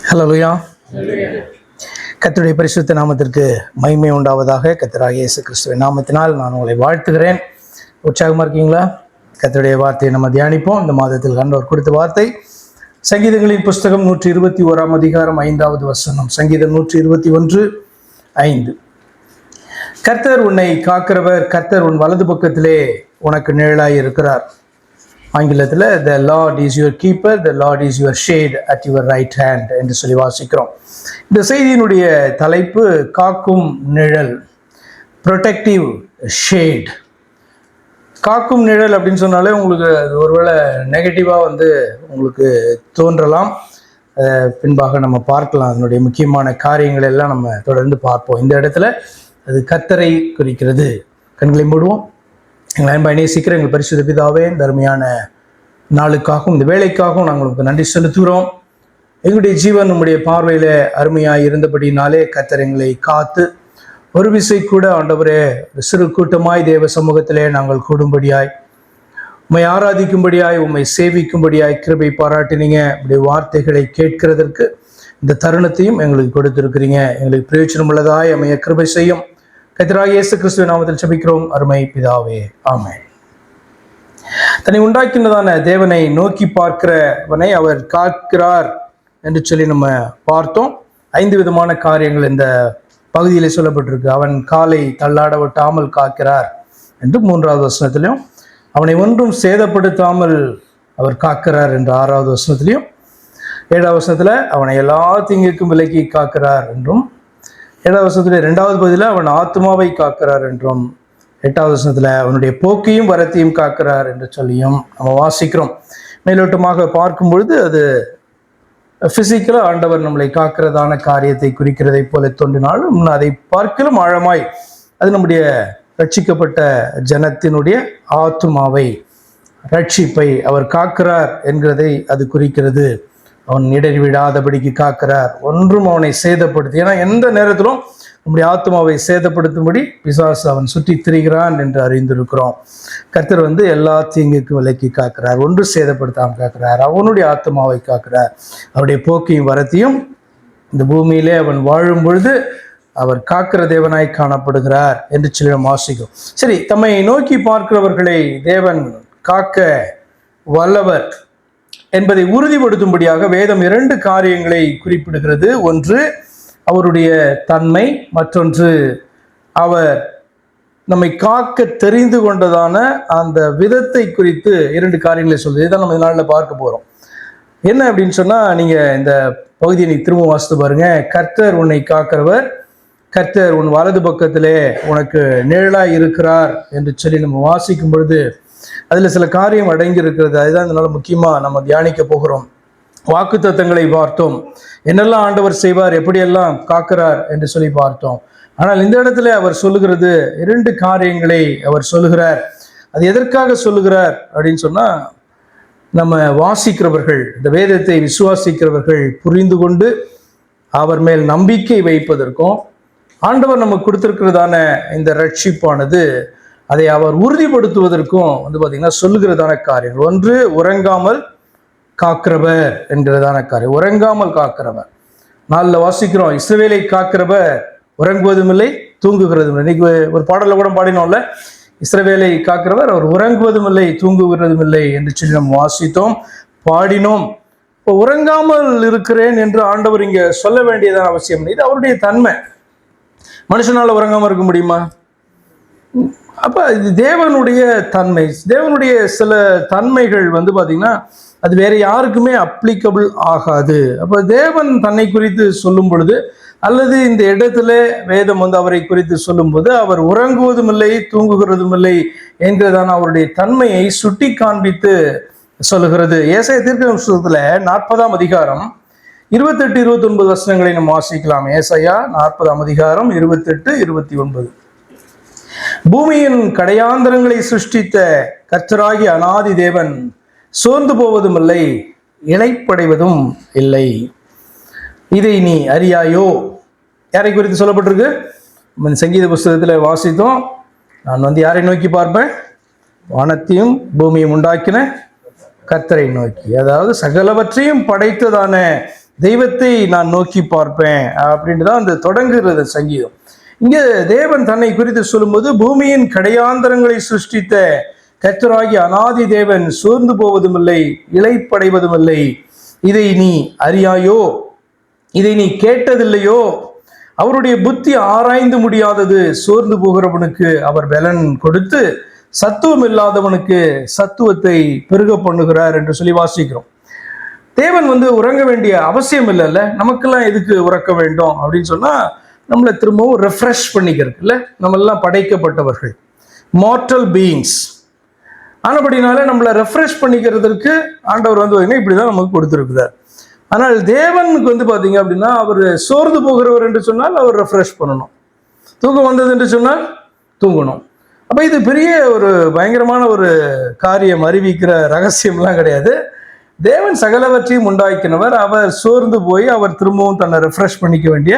ஹல்லேலூயா. கர்த்தருடைய பரிசுத்த நாமத்திற்கு மகிமை உண்டாவதாக. கர்த்தராகிய இயேசு கிறிஸ்துவின் நாமத்தினால் நான் உங்களை வாழ்த்துகிறேன். உற்சாகமாக இருக்கீங்களா? கர்த்தருடைய வார்த்தையை நம்ம தியானிப்போம். இந்த மாதத்தில் ஆண்டவர் கொடுத்த வார்த்தை சங்கீதங்களின் புஸ்தகம் 121 அதிகாரம் 5வது வசனம். சங்கீதம் 121:5. கர்த்தர் உன்னை காக்கிறவர், கர்த்தர் உன் வலது பக்கத்திலே உனக்கு நிழலாய் இருக்கிறார். ஆங்கிலத்தில் the Lord is your keeper, the Lord is your shade at your right hand என்று சொல்லி வாசிக்கிறோம். இந்த செய்தியினுடைய தலைப்பு காக்கும் நிழல், protective shade. காக்கும் நிழல் அப்படின்னு சொன்னாலே உங்களுக்கு ஒருவேளை நெகட்டிவாக உங்களுக்கு தோன்றலாம். பின்பாக நம்ம பார்க்கலாம். அதனுடைய முக்கியமான காரியங்கள் எல்லாம் நம்ம தொடர்ந்து பார்ப்போம். இந்த இடத்துல அது கர்த்தரை குறிக்கிறது. கண்களை மூடுவோம். எங்களை அன்பாய் நேசிக்கிற எங்கள் பரிசுத்த பிதாவே, இந்த அருமையான நாளுக்காகவும் இந்த வேலைக்காகவும் நாங்கள் உங்களுக்கு நன்றி செலுத்துகிறோம். எங்களுடைய ஜீவன் உம்முடைய பார்வையில் அருமையாய் இருந்தபடினாலே கர்த்தர் எங்களை காத்து ஒரு விசை கூட ஆண்டவரே சிறு கூட்டமாய் தேவ சமூகத்திலே நாங்கள் கூடும்படியாய், உம்மை ஆராதிக்கும்படியாய், உம்மை சேவிக்கும்படியாய் கிருபை பாராட்டினீங்க. உடைய வார்த்தைகளை கேட்கிறதற்கு இந்த தருணத்தையும் எங்களுக்கு கொடுத்திருக்கிறீங்க. எங்களுக்கு பிரயோஜனம் உள்ளதாய் அமைய கிருபை செய்யும். கர்த்தராகிய இயேசு கிறிஸ்துவின் நாமத்தில் ஜெபிக்கிறோம் அருமை பிதாவே, ஆமென். தன்னை உண்டாக்கினதான தேவனை நோக்கி பார்க்கிறவனை அவர் காக்கிறார் என்று சொல்லி நம்ம பார்த்தோம். 5 விதமான காரியங்கள் இந்த பகுதியில் சொல்லப்பட்டிருக்கு. அவன் காலை தள்ளாட விட்டாமல் காக்கிறார் என்று 3வது வசனத்திலையும், அவனை ஒன்றும் சேதப்படுத்தாமல் அவர் காக்கிறார் என்று 6வது வசனத்திலையும், 7வது வசனத்தில் அவனை எல்லா தீங்குக்கும் விலக்கி காக்கிறார் என்றும், 7வது வசனத்தில் 2வது பகுதியில் அவன் ஆத்மாவை காக்கிறார் என்றும், 8வது வசனத்தில் அவனுடைய போக்கையும் வரத்தையும் காக்கிறார் என்று சொல்லியும் நம்ம வாசிக்கிறோம். மேலோட்டமாக பார்க்கும் பொழுது அது பிசிக்கலாக ஆண்டவர் நம்மளை காக்கிறதான காரியத்தை குறிக்கிறதை போல தோன்றினாலும் அதை பார்க்கலும் ஆழமாய் அது நம்முடைய ரட்சிக்கப்பட்ட ஜனத்தினுடைய ஆத்மாவை, ரட்சிப்பை அவர் காக்கிறார் என்கிறதை அது குறிக்கிறது. அவன் இடறி விடாதபடிக்கு காக்கிறார், ஒன்றும் அவனை சேதப்படுத்தி, ஏன்னா எந்த நேரத்திலும் நம்முடைய ஆத்மாவை சேதப்படுத்தும்படி பிசாசு அவன் சுற்றி திரிகிறான் என்று அறிந்திருக்கிறோம். கர்த்தர் எல்லா தீங்குக்கும் விலக்கி காக்கிறார், ஒன்று சேதப்படுத்தாமல் காக்கிறார், அவனுடைய ஆத்மாவை காக்கிறார், அவருடைய போக்கையும் வரத்தையும் இந்த பூமியிலே அவன் வாழும் பொழுது அவர் காக்கிற தேவனாய் காணப்படுகிறார் என்று சொல்லி நாம் வாசிக்கிறோம். சரி, தம்மை நோக்கி பார்க்கிறவர்களை தேவன் காக்க வல்லவர் என்பதை உறுதிப்படுத்தும்படியாக வேதம் 2 காரியங்களை குறிப்பிடுகிறது. ஒன்று அவருடைய தன்மை, மற்றொன்று அவர் நம்மை காக்க தெரிந்து கொண்டதான அந்த விதத்தை குறித்து 2 காரியங்களை சொல்லுது. இதான் நம்ம நாளில் பார்க்க போகிறோம். என்ன அப்படின்னு சொன்னால், நீங்கள் இந்த பகுதியை நீ திரும்ப வாசித்து பாருங்க. கர்த்தர் உன்னை காக்கிறவர், கர்த்தர் உன் வலது பக்கத்திலே உனக்கு நிழலாய் இருக்கிறார் என்று சொல்லி நம்ம வாசிக்கும் பொழுது அதில் சில காரியம் அடங்கி இருக்கிறது. அதுதான் இதனால முக்கியமாக நம்ம தியானிக்க போகிறோம். வாக்குத்தத்தங்களை பார்த்தோம், என்னெல்லாம் ஆண்டவர் செய்வார், எப்படியெல்லாம் காக்கிறார் என்று சொல்லி பார்த்தோம். ஆனால் இந்த இடத்துல அவர் சொல்லுகிறது 2 காரியங்களை அவர் சொல்லுகிறார். அது எதற்காக சொல்லுகிறார் அப்படின்னு சொன்னால், நம்ம வாசிக்கிறவர்கள், இந்த வேதத்தை விசுவாசிக்கிறவர்கள் புரிந்து கொண்டு அவர் மேல் நம்பிக்கை வைப்பதற்கும், ஆண்டவர் நமக்கு கொடுத்திருக்கிறதான இந்த ரட்சிப்பானது அதை அவர் உறுதிப்படுத்துவதற்கும் பார்த்தீங்கன்னா சொல்லுகிறதான காரியங்கள். ஒன்று உறங்காமல் காக்கிறவர் என்கிறதான காரியம். உறங்காமல் காக்கிறவர், நாளில் வாசிக்கிறோம், இஸ்ரவேலை காக்கிறவர் உறங்குவதும் இல்லை தூங்குகிறதும் இல்லை. இன்னைக்கு ஒரு பாடலில் கூட பாடினோம்ல, இஸ்ரவேலை காக்கிறவர் அவர் உறங்குவதும் இல்லை தூங்குகிறதும் இல்லை என்று சொல்லி நம்ம வாசித்தோம், பாடினோம். இப்போ உறங்காமல் இருக்கிறேன் என்று ஆண்டவர் இங்கே சொல்ல வேண்டியதான அவசியம் இல்லை. இது அவருடைய தன்மை. மனுஷனால் உறங்காமல் இருக்க முடியுமா? அப்போ இது தேவனுடைய தன்மை. தேவனுடைய சில தன்மைகள் பார்த்தீங்கன்னா அது வேற யாருக்குமே அப்ளிகபிள் ஆகாது. அப்போ தேவன் தன்னை குறித்து சொல்லும் பொழுது, அல்லது இந்த இடத்துல வேதம் அவரை குறித்து சொல்லும்போது, அவர் உறங்குவதும் இல்லை தூங்குகிறதும் இல்லை என்கிறதான அவருடைய தன்மையை சுட்டி காண்பித்து சொல்லுகிறது. ஏசாயா தீர்க்கதரிசனத்துல 40ஆம் அதிகாரம் 28, 29 வசனங்களை நம்ம வாசிக்கலாம். ஏசாயா 40ஆம் அதிகாரம் 28, 29. பூமியின் கடையாந்தரங்களை சிருஷ்டித்த கர்த்தராகிய அநாதி தேவன் சோர்ந்து போவதும் இல்லை, இளைப்படைவதும் இல்லை. இதை நீ அறியாயோ? யாரை குறித்து சொல்லப்பட்டிருக்கு? சங்கீத புஸ்தகத்தில் வாசித்தோம். நான் யாரை நோக்கி பார்ப்பேன்? வானத்தையும் பூமியும் உண்டாக்கின கர்த்தரை நோக்கி, அதாவது சகலவற்றையும் படைத்ததான தெய்வத்தை நான் நோக்கி பார்ப்பேன் அப்படின்ட்டு தான் அந்த தொடங்குகிறது சங்கீதம். இங்கே தேவன் தன்னை குறித்து சொல்லும்போது, பூமியின் கடையாந்தரங்களை சிருஷ்டித்த கர்த்தராகிய அநாதி தேவன் சோர்ந்து போவதும் இல்லை, இளைப்படைவதும் இல்லை. இதை நீ அறியாயோ? இதை நீ கேட்டதில்லையோ? அவருடைய புத்தி ஆராய்ந்து முடியாதது. சோர்ந்து போகிறவனுக்கு அவர் பலன் கொடுத்து சத்துவம் இல்லாதவனுக்கு சத்துவத்தை பெருக பண்ணுகிறார் என்று சொல்லி வாசிக்கிறோம். தேவன் உறங்க வேண்டிய அவசியம் இல்லைல்ல. நமக்கெல்லாம் எதுக்கு உறக்க வேண்டும் அப்படின்னு சொன்னா, நம்மளை திரும்பவும் ரெஃப்ரெஷ் பண்ணிக்கிறதுக்கு இல்லை. நம்ம எல்லாம் படைக்கப்பட்டவர்கள், மார்டல் பீயிங்ஸ். ஆனபடினால நம்மளை ரெஃப்ரெஷ் பண்ணிக்கிறதுக்கு ஆண்டவர் இப்படிதான் நமக்கு கொடுத்துருக்கிறார். ஆனால் தேவனுக்கு பார்த்தீங்க அப்படின்னா, அவர் சோர்ந்து போகிறவர் என்று சொன்னால் அவர் ரெஃப்ரெஷ் பண்ணணும். தூக்கம் வந்தது என்று சொன்னால் தூங்கணும். அப்போ இது பெரிய ஒரு பயங்கரமான ஒரு காரியம், அறிவிக்கிற ரகசியம்லாம் கிடையாது. தேவன் சகலவற்றையும் உண்டாக்கினவர். அவர் சோர்ந்து போய் அவர் திரும்பவும் தன்னை ரெஃப்ரெஷ் பண்ணிக்க வேண்டிய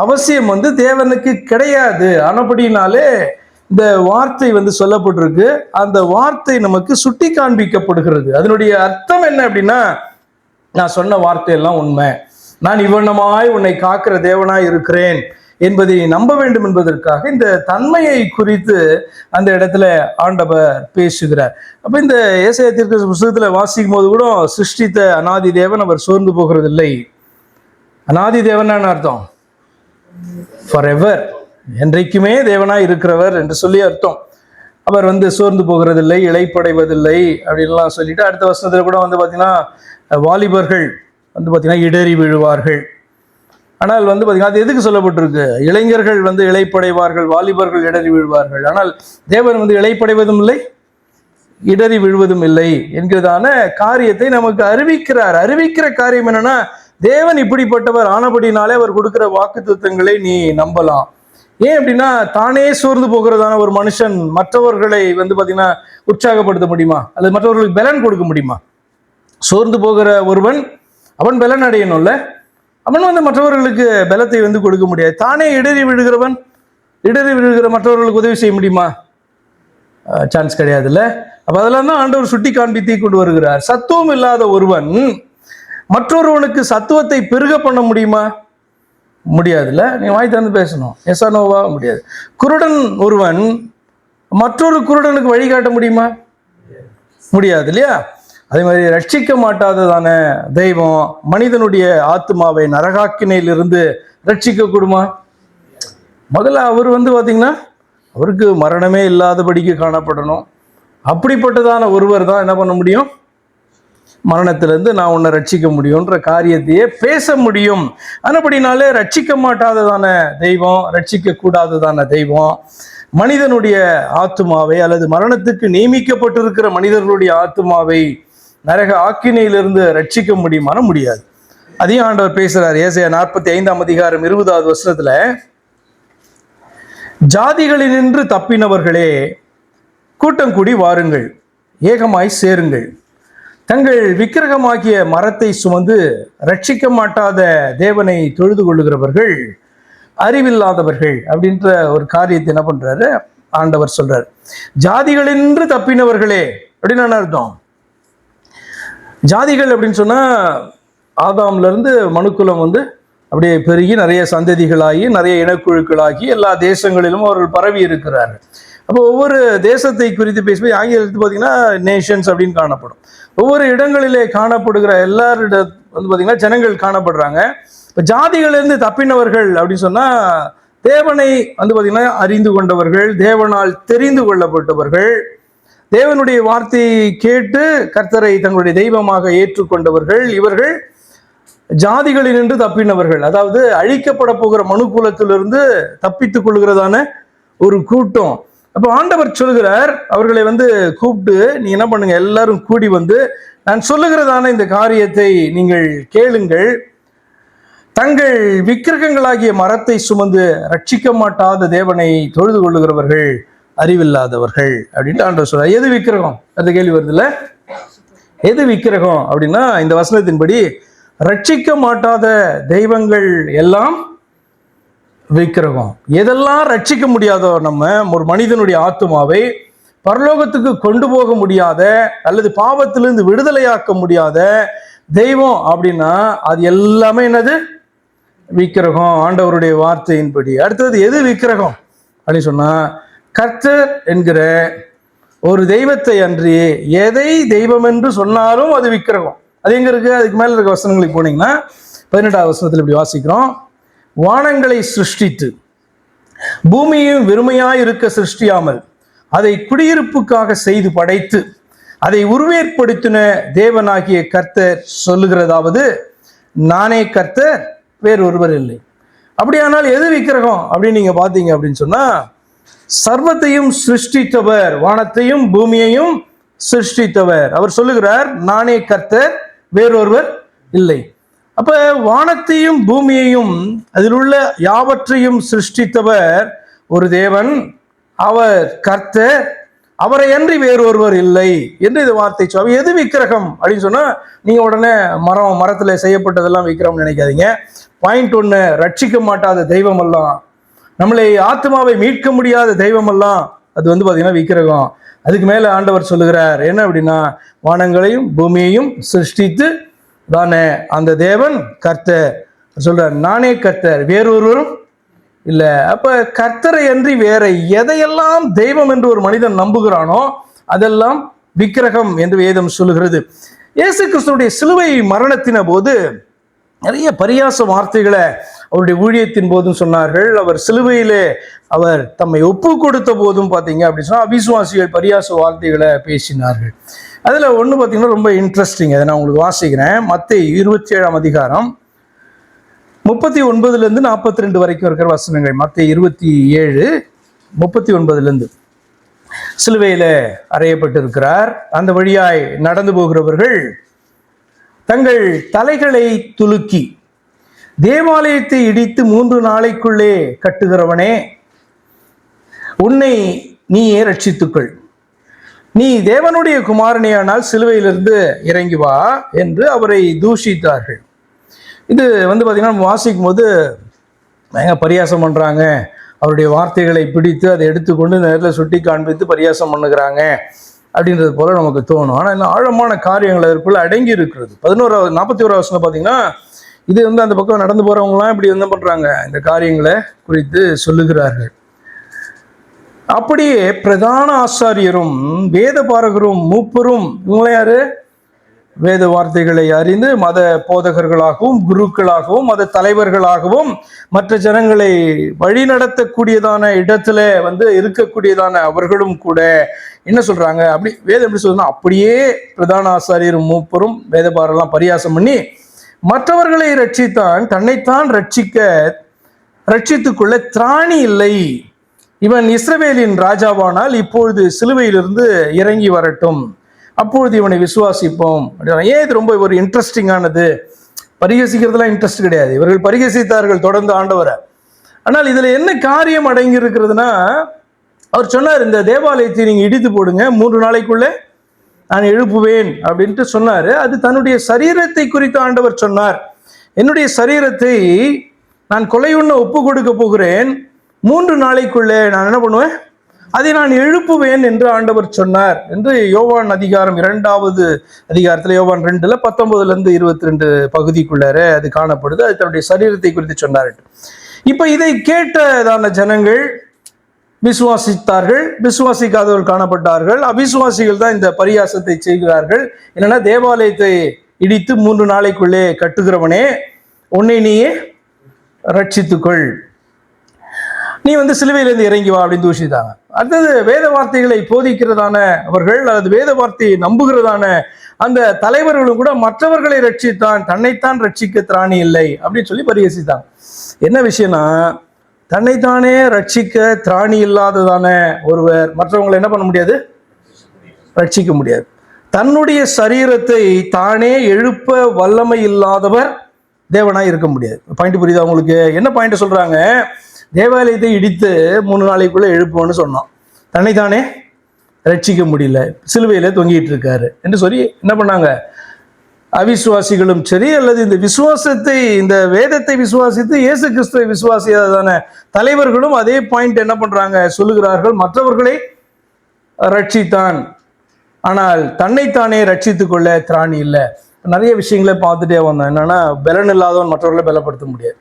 அவசியம் தேவனுக்கு கிடையாது. ஆனபடினாலே இந்த வார்த்தை சொல்லப்பட்டிருக்கு. அந்த வார்த்தை நமக்கு சுட்டி காண்பிக்கப்படுகிறது. அதனுடைய அர்த்தம் என்ன அப்படின்னா, நான் சொன்ன வார்த்தையெல்லாம் உண்மை, நான் இவ்வண்ணமாய் உன்னை காக்கிற தேவனாய் இருக்கிறேன் என்பதை நம்ப வேண்டும் என்பதற்காக இந்த தன்மையை குறித்து அந்த இடத்துல ஆண்டவர் பேசுகிறார். அப்ப இந்த ஏசாயா தீர்க்கதரிசி புத்தகத்துல வாசிக்கும் போது கூட, சிருஷ்டித்த அநாதி தேவன் அவர் சோர்ந்து போகிறதில்லை. அநாதி தேவன் அர்த்தம் ஃபார் எவர், என்றைக்குமே தேவனாய் இருக்கிறவர் என்று சொல்லி அர்த்தம். அவர் சோர்ந்து போகிறதில்லை, இளைப்படைவதில்லை அப்படின்லாம் சொல்லிட்டு அடுத்த வசனத்துல கூட பார்த்தீங்கன்னா, வாலிபர்கள் பார்த்தீங்கன்னா இடறி விழுவார்கள். ஆனால் பார்த்தீங்கன்னா அது எதுக்கு சொல்லப்பட்டிருக்கு? இளைஞர்கள் இளைப்படைவார்கள், வாலிபர்கள் இடறி விழுவார்கள். ஆனால் தேவன் இளைப்படைவதும் இல்லை, இடறி விழுவதும் இல்லை என்கிறதான காரியத்தை நமக்கு அறிவிக்கிறார். அறிவிக்கிற காரியம் என்னன்னா, தேவன் இப்படிப்பட்டவர் ஆனபடினாலே அவர் கொடுக்கிற வாக்குத்தத்தங்களை நீ நம்பலாம். ஏன் அப்படின்னா, தானே சோர்ந்து போகிறதான ஒரு மனுஷன் மற்றவர்களை பார்த்தீங்கன்னா உற்சாகப்படுத்த முடியுமா? அல்லது மற்றவர்களுக்கு பலன் கொடுக்க முடியுமா? சோர்ந்து போகிற ஒருவன் அவன் பலன் அடையணும்ல. அவன் மற்றவர்களுக்கு பலத்தை கொடுக்க முடியாது. தானே இடறி விழுகிறவன், இடறி விழுகிற மற்றவர்களுக்கு உதவி செய்ய முடியுமா? சான்ஸ் கிடையாதுல்ல. அப்ப அதெல்லாம் தான் ஆண்டவர் சுட்டி காண்பித்து கொண்டு வருகிறார். சத்துவம் இல்லாத ஒருவன் மற்றொருவனுக்கு சத்துவத்தை பெருக பண்ண முடியுமா? முடியாதுல்ல. நீ வாய் திறந்து பேசணும், எஸ்ஆனோவா முடியாது. குருடன் ஒருவன் மற்றொரு குருடனுக்கு வழிகாட்ட முடியுமா? முடியாது இல்லையா? அதே மாதிரி ரட்சிக்க மாட்டாததான தெய்வம் மனிதனுடைய ஆத்மாவை நரகாக்கினையிலிருந்து ரட்சிக்க கூடுமா? முதல்ல அவர் பார்த்தீங்கன்னா அவருக்கு மரணமே இல்லாதபடிக்கு காணப்படணும். அப்படிப்பட்டதான ஒருவர் தான் என்ன பண்ண முடியும்? மரணத்திலிருந்து நான் உன்னை ரட்சிக்க முடியும்ன்ற காரியத்தையே பேச முடியும். ஆனபடினாலே ரட்சிக்க மாட்டாததான தெய்வம், ரட்சிக்க கூடாததான தெய்வம் மனிதனுடைய ஆத்மாவை அல்லது மரணத்துக்கு நியமிக்கப்பட்டிருக்கிற மனிதர்களுடைய ஆத்மாவை நரக ஆக்கினையிலிருந்து ரட்சிக்க முடியுமான முடியாது. அதையும் ஆண்டவர் பேசுறார். ஏசாயா 45 அதிகாரம் 20வது வசனத்துல, ஜாதிகளினின்று தப்பினவர்களே கூட்டம் கூடி வாருங்கள், ஏகமாய் சேருங்கள். தங்கள் விக்கிரகமாகிய மரத்தை சுமந்து ரட்சிக்க மாட்டாத தேவனை தொழுது கொள்ளுகிறவர்கள் அறிவில்லாதவர்கள் அப்படின்ற ஒரு காரியத்தை என்ன பண்றாரு ஆண்டவர் சொல்றாரு. ஜாதிகளினின்று தப்பினவர்களே அப்படின்னு அர்த்தம். ஜாதிகள் அப்படின்னு சொன்னா, ஆதாம்ல இருந்து மனுக்குலம் அப்படியே பெருகி நிறைய சந்ததிகளாகி நிறைய இனக்குழுக்களாகி எல்லா தேசங்களிலும் அவர்கள் பரவி இருக்கிறார்கள். அப்போ ஒவ்வொரு தேசத்தை குறித்து பேசும்போது ஆங்கிலத்தில் பார்த்தீங்கன்னா நேஷன்ஸ் அப்படின்னு காணப்படும். ஒவ்வொரு இடங்களிலே காணப்படுகிற எல்லாரிட பார்த்தீங்கன்னா ஜனங்கள் காணப்படுறாங்க. இப்போ ஜாதிகளிலிருந்து தப்பினவர்கள் அப்படின்னு சொன்னால், தேவனை பார்த்தீங்கன்னா அறிந்து கொண்டவர்கள், தேவனால் தெரிந்து கொள்ளப்பட்டவர்கள், தேவனுடைய வார்த்தையை கேட்டு கர்த்தரை தங்களுடைய தெய்வமாக ஏற்றுக்கொண்டவர்கள், இவர்கள் ஜாதிகளினின்று தப்பினவர்கள். அதாவது அழிக்கப்பட போகிற மனுக்குலத்திலிருந்து தப்பித்துக் கொள்கிறதான ஒரு கூட்டம். அப்போ ஆண்டவர் சொல்கிறார், அவர்களை கூப்பிட்டு நீ என்ன பண்ணுங்க, எல்லாரும் கூடி நான் சொல்லுகிறதான இந்த காரியத்தை நீங்கள் கேளுங்கள். தங்கள் விக்கிரகங்களாகிய மரத்தை சுமந்து ரட்சிக்க மாட்டாத தேவனை தொழுது கொள்ளுகிறவர்கள் அறிவில்லாதவர்கள் அப்படின்ட்டு ஆண்டவர் சொல்றார். எது விக்கிரகம்? அந்த கேள்வி வருது இல்ல. எது விக்கிரகம் அப்படின்னா, இந்த வசனத்தின்படி ரட்சிக்க மாட்டாத தெய்வங்கள் எல்லாம் விக்கிரகம். எதெல்லாம் ரட்சிக்க முடியாதோ, நம்ம ஒரு மனிதனுடைய ஆத்மாவை பரலோகத்துக்கு கொண்டு போக முடியாத அல்லது பாவத்திலிருந்து விடுதலையாக்க முடியாத தெய்வம் அப்படின்னா அது எல்லாமே என்னது? விக்கிரகம். ஆண்டவருடைய வார்த்தையின்படி. அடுத்தது எது விக்கிரகம் அப்படின்னு சொன்னா, கர்த்தர் என்கிற ஒரு தெய்வத்தை அன்றி எதை தெய்வம் என்று சொன்னாலும் அது விக்கிரகம். அது எங்க இருக்கு? அதுக்கு மேல இருக்க வசனங்களுக்கு போனீங்கன்னா 18வது வசனத்தில் இப்படி வாசிக்கிறோம். வானங்களை சிருஷ்டித்து பூமியையும் வெறுமையாய் இருக்க சிருஷ்டியாமல் அதை குடியிருப்புக்காக செய்து படைத்து அதை உருவேற்படுத்தின தேவனாகிய கர்த்தர் சொல்லுகிறதாவது, நானே கர்த்தர், வேறொருவர் இல்லை. அப்படியானால் எது விக்கிரகம் அப்படின்னு நீங்க பாத்தீங்க அப்படின்னு சொன்னா, சர்வத்தையும் சிருஷ்டித்தவர், வானத்தையும் பூமியையும் சிருஷ்டித்தவர் அவர் சொல்லுகிறார், நானே கர்த்தர், வேறொருவர் இல்லை. அப்ப வானத்தையும் பூமியையும் அதில் உள்ள யாவற்றையும் சிருஷ்டித்தவர் ஒரு தேவன், அவர் கர்த்தர், அவரை அன்றி வேறொருவர் இல்லை என்று இந்த வார்த்தை சொல்ல. எது விக்கிரகம் அப்படின்னு சொன்னா, நீங்க உடனே மரத்துல செய்யப்பட்டதெல்லாம் விக்கிரகம் நினைக்காதீங்க. பாயிண்ட் ஒன்று, ரட்சிக்க மாட்டாத தெய்வம் எல்லாம், நம்மளை ஆத்மாவை மீட்க முடியாத தெய்வம் எல்லாம் அது பாத்தீங்கன்னா விக்கிரகம். அதுக்கு மேல ஆண்டவர் சொல்லுகிறார் என்ன அப்படின்னா, வானங்களையும் பூமியையும் சிருஷ்டித்து தானே அந்த தேவன் கர்த்தர் சொல்றார், நானே கர்த்தர், வேறொருவரும் இல்லை. அப்ப கர்த்தரை அன்றி வேற எதையெல்லாம் தெய்வம் என்று ஒரு மனிதன் நம்புகிறானோ அதெல்லாம் விக்கிரகம் என்று வேதம் சொல்லுகிறது. இயேசு கிறிஸ்துவுடைய சிலுவை மரணத்தின போது நிறைய பரியாச வார்த்தைகளை அவருடைய ஊழியத்தின் போதும் சொன்னார்கள். அவர் சிலுவையிலே அவர் தம்மை ஒப்பு கொடுத்த போதும் பார்த்தீங்க அப்படின்னு சொன்னா அவிசுவாசிகள் பரியாச வார்த்தைகளை பேசினார்கள். அதுல ஒன்று பார்த்தீங்கன்னா ரொம்ப இன்ட்ரெஸ்டிங், அதை நான் உங்களுக்கு வாசிக்கிறேன். மத்தேயு 27ஆம் அதிகாரம் 39 42 வரைக்கும் இருக்கிற வசனங்கள். மத்தேயு 27:39. சிலுவையில அறையப்பட்டிருக்கிறார். அந்த வழியாய் நடந்து போகிறவர்கள் தங்கள் தலைகளை துலுக்கி, தேவாலயத்தை இடித்து 3 நாளைக்குள்ளே கட்டுகிறவனே, உன்னை நீயே ரட்சித்துக்கொள், நீ தேவனுடைய குமாரனையானால் சிலுவையிலிருந்து இறங்கி வா என்று அவரை தூஷித்தார்கள். இது பார்த்தீங்கன்னா வாசிக்கும் போது பரியாசம் பண்றாங்க. அவருடைய வார்த்தைகளை பிடித்து அதை எடுத்துக்கொண்டு நேரில் சுட்டி காண்பித்து பரியாசம் பண்ணுகிறாங்க அப்படின்றது போல நமக்கு தோணும். ஆனால் இன்னும் ஆழமான காரியங்கள் அதற்குள்ள அடங்கி இருக்கிறது. 41 வருஷம் பார்த்தீங்கன்னா இது அந்த பக்கம் நடந்து போறவங்கலாம் இப்படி என்ன பண்றாங்க, இந்த காரியங்களை குறித்து சொல்லுகிறார்கள். அப்படியே பிரதான ஆசாரியரும் வேத பாரகரும் மூப்பரும், இவங்கள யாரு? வேத வார்த்தைகளை அறிந்து மத போதகர்களாகவும் குருக்களாகவும் மத தலைவர்களாகவும் மற்ற ஜனங்களை வழி நடத்தக்கூடியதான இடத்துல இருக்கக்கூடியதான அவர்களும் கூட என்ன சொல்றாங்க, அப்படி வேதம் எப்படி சொல்றா, அப்படியே பிரதான ஆசாரியரும் மூப்பரும் வேத பாரெல்லாம் பரியாசம் பண்ணி மற்றவர்களை ரட்சித்தான், தன்னைத்தான் ரட்சித்துக்கொள்ள திராணி இல்லை. இவன் இஸ்ரவேலின் ராஜாவானால் இப்பொழுது சிலுவையிலிருந்து இறங்கி வரட்டும், அப்பொழுது இவனை விசுவாசிப்போம். ஏன் இது ரொம்ப ஒரு இன்ட்ரெஸ்டிங்கானது? பரிகசிக்கிறதுலாம் இன்ட்ரெஸ்ட் கிடையாது. இவர்கள் பரிகசித்தார்கள் தொடர்ந்து ஆண்டவரை. ஆனால் இதுல என்ன காரியம் அடங்கி இருக்கிறதுனா, அவர் சொன்னார், இந்த தேவாலயத்தை நீங்க இடித்து போடுங்க, 3 நாளைக்குள்ளே நான் எழுப்புவேன் அப்படின்ட்டு சொன்னாரு. அது தன்னுடைய சரீரத்தை குறித்து ஆண்டவர் சொன்னார். என்னுடைய சரீரத்தை நான் கொலையுண்ண ஒப்பு கொடுக்க போகிறேன், 3 நாளைக்குள்ளே நான் என்ன பண்ணுவேன், அதை நான் எழுப்புவேன் என்று ஆண்டவர் சொன்னார் என்று யோவான் அதிகாரம் 2வது அதிகாரத்தில் யோவான் 2 19 22 பகுதிக்குள்ளார அது காணப்படுது. அது தன்னுடைய சரீரத்தை குறித்து சொன்னார். இப்ப இதை கேட்டதான ஜனங்கள் விசுவாசித்தார்கள், விசுவாசிக்காதவர்கள் காணப்பட்டார்கள். அவிசுவாசிகள் தான் இந்த பரியாசத்தை செய்கிறார்கள். என்னன்னா, தேவாலயத்தை இடித்து 3 நாளைக்குள்ளே கட்டுகிறவனே, உன்னை நீயே ரட்சித்துக்கொள், நீ சிலுவையிலிருந்து இறங்கி வா அப்படின்னு தூஷித்தாங்க. அடுத்தது வேத வார்த்தைகளை போதிக்கிறதான அவர்கள், அல்லது வேத வார்த்தையை நம்புகிறதான அந்த தலைவர்களும் கூட மற்றவர்களை ரட்சித்தான், தன்னைத்தான் ரட்சிக்க திராணி இல்லை அப்படின்னு சொல்லி பரிகசித்தாங்க. என்ன விஷயம்னா, தன்னைத்தானே ரட்சிக்க திராணி இல்லாததான ஒருவர் மற்றவங்களை என்ன பண்ண முடியாது, ரட்சிக்க முடியாது. தன்னுடைய சரீரத்தை தானே எழுப்ப வல்லமை இல்லாதவர் தேவனாய் இருக்க முடியாது. பாயிண்ட் புரியுதா உங்களுக்கு? என்ன பாயிண்ட் சொல்றாங்க, தேவாலயத்தை இடித்து 3 நாளைக்குள்ள எழுப்புவோன்னு சொன்னோம், தன்னைத்தானே ரட்சிக்க முடியல, சிலுவையில தொங்கிட்டு இருக்காரு என்று சொல்லி என்ன பண்ணாங்க, அவிசுவாசிகளும் சரி அல்லது இந்த விசுவாசத்தை, இந்த வேதத்தை விசுவாசித்து இயேசு கிறிஸ்துவை விசுவாசியாதான தலைவர்களும் அதே பாயிண்ட் என்ன பண்றாங்க, சொல்லுகிறார்கள், மற்றவர்களை ரட்சித்தான் ஆனால் தன்னைத்தானே ரட்சித்துக் கொள்ள திராணி இல்லை. நிறைய விஷயங்களை பார்த்துட்டே வந்தோம். என்னன்னா, பலன் இல்லாதவன் மற்றவர்களை பலப்படுத்த முடியாது,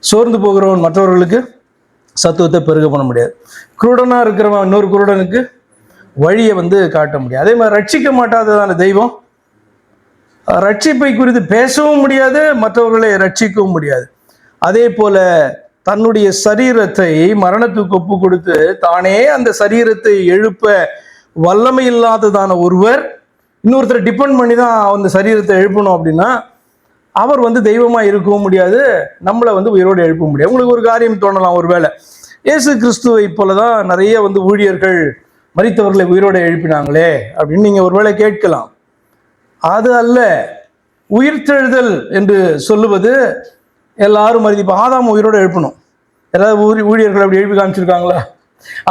சோர்ந்து போகிறவன் மற்றவர்களுக்கு சத்துவத்தை பெருக பண்ண முடியாது, குருடனா இருக்கிறவன் இன்னொரு குருடனுக்கு வழியை காட்ட முடியாது. அதே மாதிரி ரட்சிக்க மாட்டாததான தெய்வம் ரட்சிப்பை குறித்து பேசவும் முடியாது, மற்றவர்களை ரட்சிக்கவும் முடியாது. அதே போல தன்னுடைய சரீரத்தை மரணத்துக்கு ஒப்பு கொடுத்து தானே அந்த சரீரத்தை எழுப்ப வல்லமை இல்லாததான ஒருவர் இன்னொருத்தர் டிபெண்ட் பண்ணி தான் அந்த சரீரத்தை எழுப்பணும் அப்படின்னா அவர் தெய்வமா இருக்கவும் முடியாது, நம்மளை உயிரோடு எழுப்ப முடியாது. உங்களுக்கு ஒரு காரியம் தோணலாம், ஒருவேளை இயேசு கிறிஸ்துவை போலதான் நிறைய ஊழியர்கள் மரித்தவர்களை உயிரோடு எழுப்பினாங்களே அப்படின்னு நீங்க ஒருவேளை கேட்கலாம். அது அல்ல. உயிர்த்தெழுதல் என்று சொல்லுவது எல்லாரும் மரித்து. இப்போ ஆதாம் உயிரோடு எழுப்பணும், யாராவது ஊழியர்கள் அப்படி எழுப்பி காமிச்சிருக்காங்களா?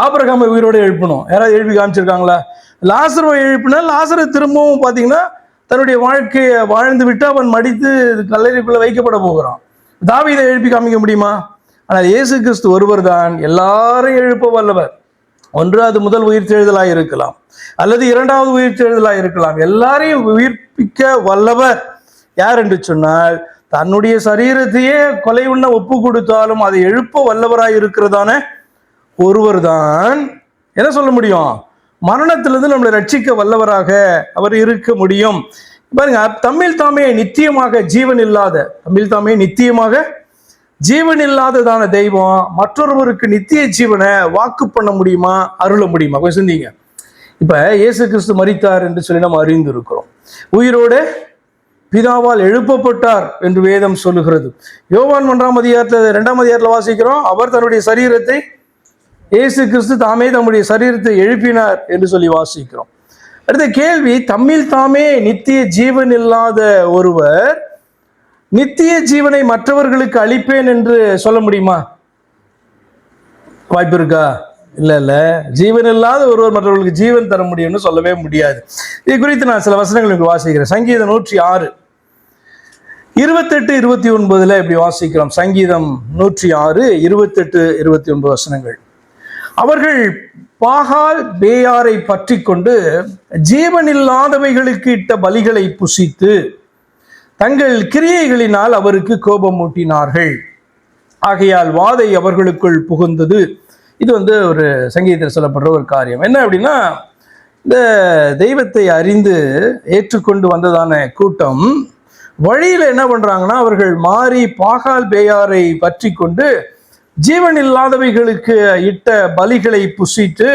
ஆபிரகாமை உயிரோடு எழுப்பணும், யாராவது எழுப்பி காமிச்சிருக்காங்களா? லாசரை எழுப்பினா லாசரை திரும்பவும் பார்த்தீங்கன்னா தன்னுடைய வாழ்க்கையை வாழ்ந்து விட்டு அவன் மடித்து கல்லறைக்குள்ள வைக்கப்பட போகிறான். தாவீதை எழுப்பி காமிக்க முடியுமா? ஆனால் இயேசு கிறிஸ்து ஒருவர் தான் எல்லாரையும் எழுப்ப வல்லவர். ஒன்று அது முதல் உயிர்த்தெழுதலாக இருக்கலாம், அல்லது இரண்டாவது உயிர்த்தெழுதலாக இருக்கலாம். எல்லாரையும் உயிர்ப்பிக்க வல்லவர் யார் என்று சொன்னால், தன்னுடைய சரீரத்தையே கொலை உண்ண ஒப்பு கொடுத்தாலும் அதை எழுப்ப வல்லவராய் இருக்கிறதான ஒருவர் தான் என்ன சொல்ல முடியும், மரணத்திலிருந்து நம்மளை ரட்சிக்க வல்லவராக அவர் இருக்க முடியும். பாருங்க, தம்மில் தாமே நித்தியமாக ஜீவன் இல்லாத, தம்மில் தாமே நித்தியமாக ஜீவன் இல்லாததான தெய்வம் மற்றொருவருக்கு நித்திய ஜீவனை வாக்கு பண்ண முடியுமா, அருள முடியுமா? கொஞ்சம் சிந்திங்க. இப்ப இயேசு கிறிஸ்து மரித்தார் என்று சொல்லி நம்ம அறிந்து இருக்கிறோம். உயிரோடு பிதாவால் எழுப்பப்பட்டார் என்று வேதம் சொல்லுகிறது. யோவான் 1ஆம் அதிகாரத்தில் 2ஆம் அதிகாரத்தில் வாசிக்கிறோம், அவர் தன்னுடைய சரீரத்தை, இயேசு கிறிஸ்து தாமே தம்முடைய சரீரத்தை எழுப்பினார் என்று சொல்லி வாசிக்கிறோம். அடுத்த கேள்வி, தம்மில் தாமே நித்திய ஜீவன் இல்லாத ஒருவர் நித்திய ஜீவனை மற்றவர்களுக்கு அளிப்பேன் என்று சொல்ல முடியுமா? வாய்ப்பு இருக்கா? இல்ல. ஜீவன் இல்லாத ஒருவர் மற்றவர்களுக்கு ஜீவன் தர முடியும்னு சொல்லவே முடியாது. இது குறித்து நான் சில வசனங்களுக்கு வாசிக்கிறேன். சங்கீதம் 106 28 29 இப்படி வாசிக்கிறோம். சங்கீதம் 106 28 29 வசனங்கள். அவர்கள் பாகால் பேயாரை பற்றி கொண்டு ஜீவன் இல்லாதவைகளுக்கு இட்ட பலிகளை புசித்து தங்கள் கிரியைகளினால் அவருக்கு கோபம் மூட்டினார்கள். ஆகையால் வாதை அவர்களுக்குள் புகுந்தது. இது ஒரு சங்கீதத்தில் சொல்லப்படுற ஒரு காரியம். என்ன அப்படின்னா, இந்த தெய்வத்தை அறிந்து ஏற்றுக்கொண்டு வந்ததான கூட்டம் வழியில என்ன பண்றாங்கன்னா, அவர்கள் மாறி பாகால் பேயாரை பற்றி கொண்டு ஜீவன் இல்லாதவைகளுக்கு இட்ட பலிகளை புசித்து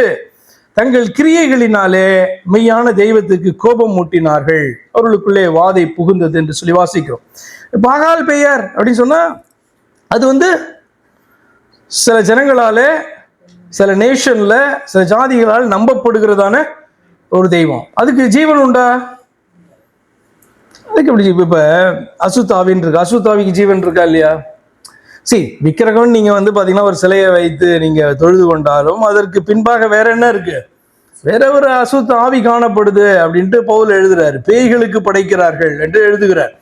தங்கள் கிரியைகளினாலே மெய்யான தெய்வத்துக்கு கோபம் மூட்டினார்கள், அவர்களுக்குள்ளே வாதை புகுந்தது என்று சொல்லி வாசிக்கிறோம். பாகால் பேயார் அப்படின்னு சொன்னா அது சில ஜனங்களால, சில நேஷன்ல, சில ஜாதிகளால் நம்பப்படுகிறதான ஒரு தெய்வம். அதுக்கு ஜீவன் உண்டா? அதுக்கு எப்படி? இப்ப அசுத்தாவின் இருக்கு, அசுத்தாவிக்கு ஜீவன் இருக்கா இல்லையா? விக்கிரகம் நீங்க பாத்தீங்கன்னா ஒரு சிலையை வைத்து நீங்க தொழுது கொண்டாலும் அதற்கு பின்பாக வேற என்ன இருக்கு? வேற ஒரு அசுத்த ஆவி காணப்படுது அப்படின்ட்டு பவுல் எழுதுறாரு. பேய்களுக்கு படைக்கிறார்கள் என்று எழுதுகிறார்.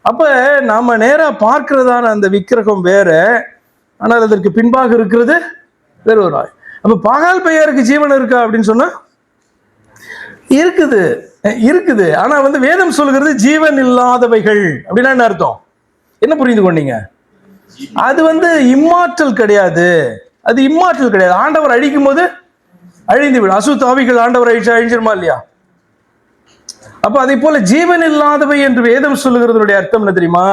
அப்ப நாம நேரா பார்க்கிறதான அந்த விக்கிரகம் வேற, ஆனால் அதற்கு பின்பாக இருக்கிறது வேற ஒரு ஆவி. அப்ப பாகால் பெயருக்கு ஜீவன் இருக்கா அப்படின்னு சொன்னா இருக்குது. ஆனா வேதம் சொல்லுகிறது ஜீவன் இல்லாதவைகள். அப்படின்னா என்ன அர்த்தம்? என்ன புரிந்து கொண்டீங்க? அது இம்மாற்றல் கிடையாது. அது இம்மாற்றல் கிடையாது. ஆண்டவர் அழிக்கும் போது அழிந்து விடும். அசுத்த ஆவிகள் ஆண்டவர் அழிஞ்சிருமா இல்லையா? அப்ப அதை போல ஜீவன் இல்லாதவை என்று வேதம் சொல்லுகிறதுடைய அர்த்தம் என்ன தெரியுமா?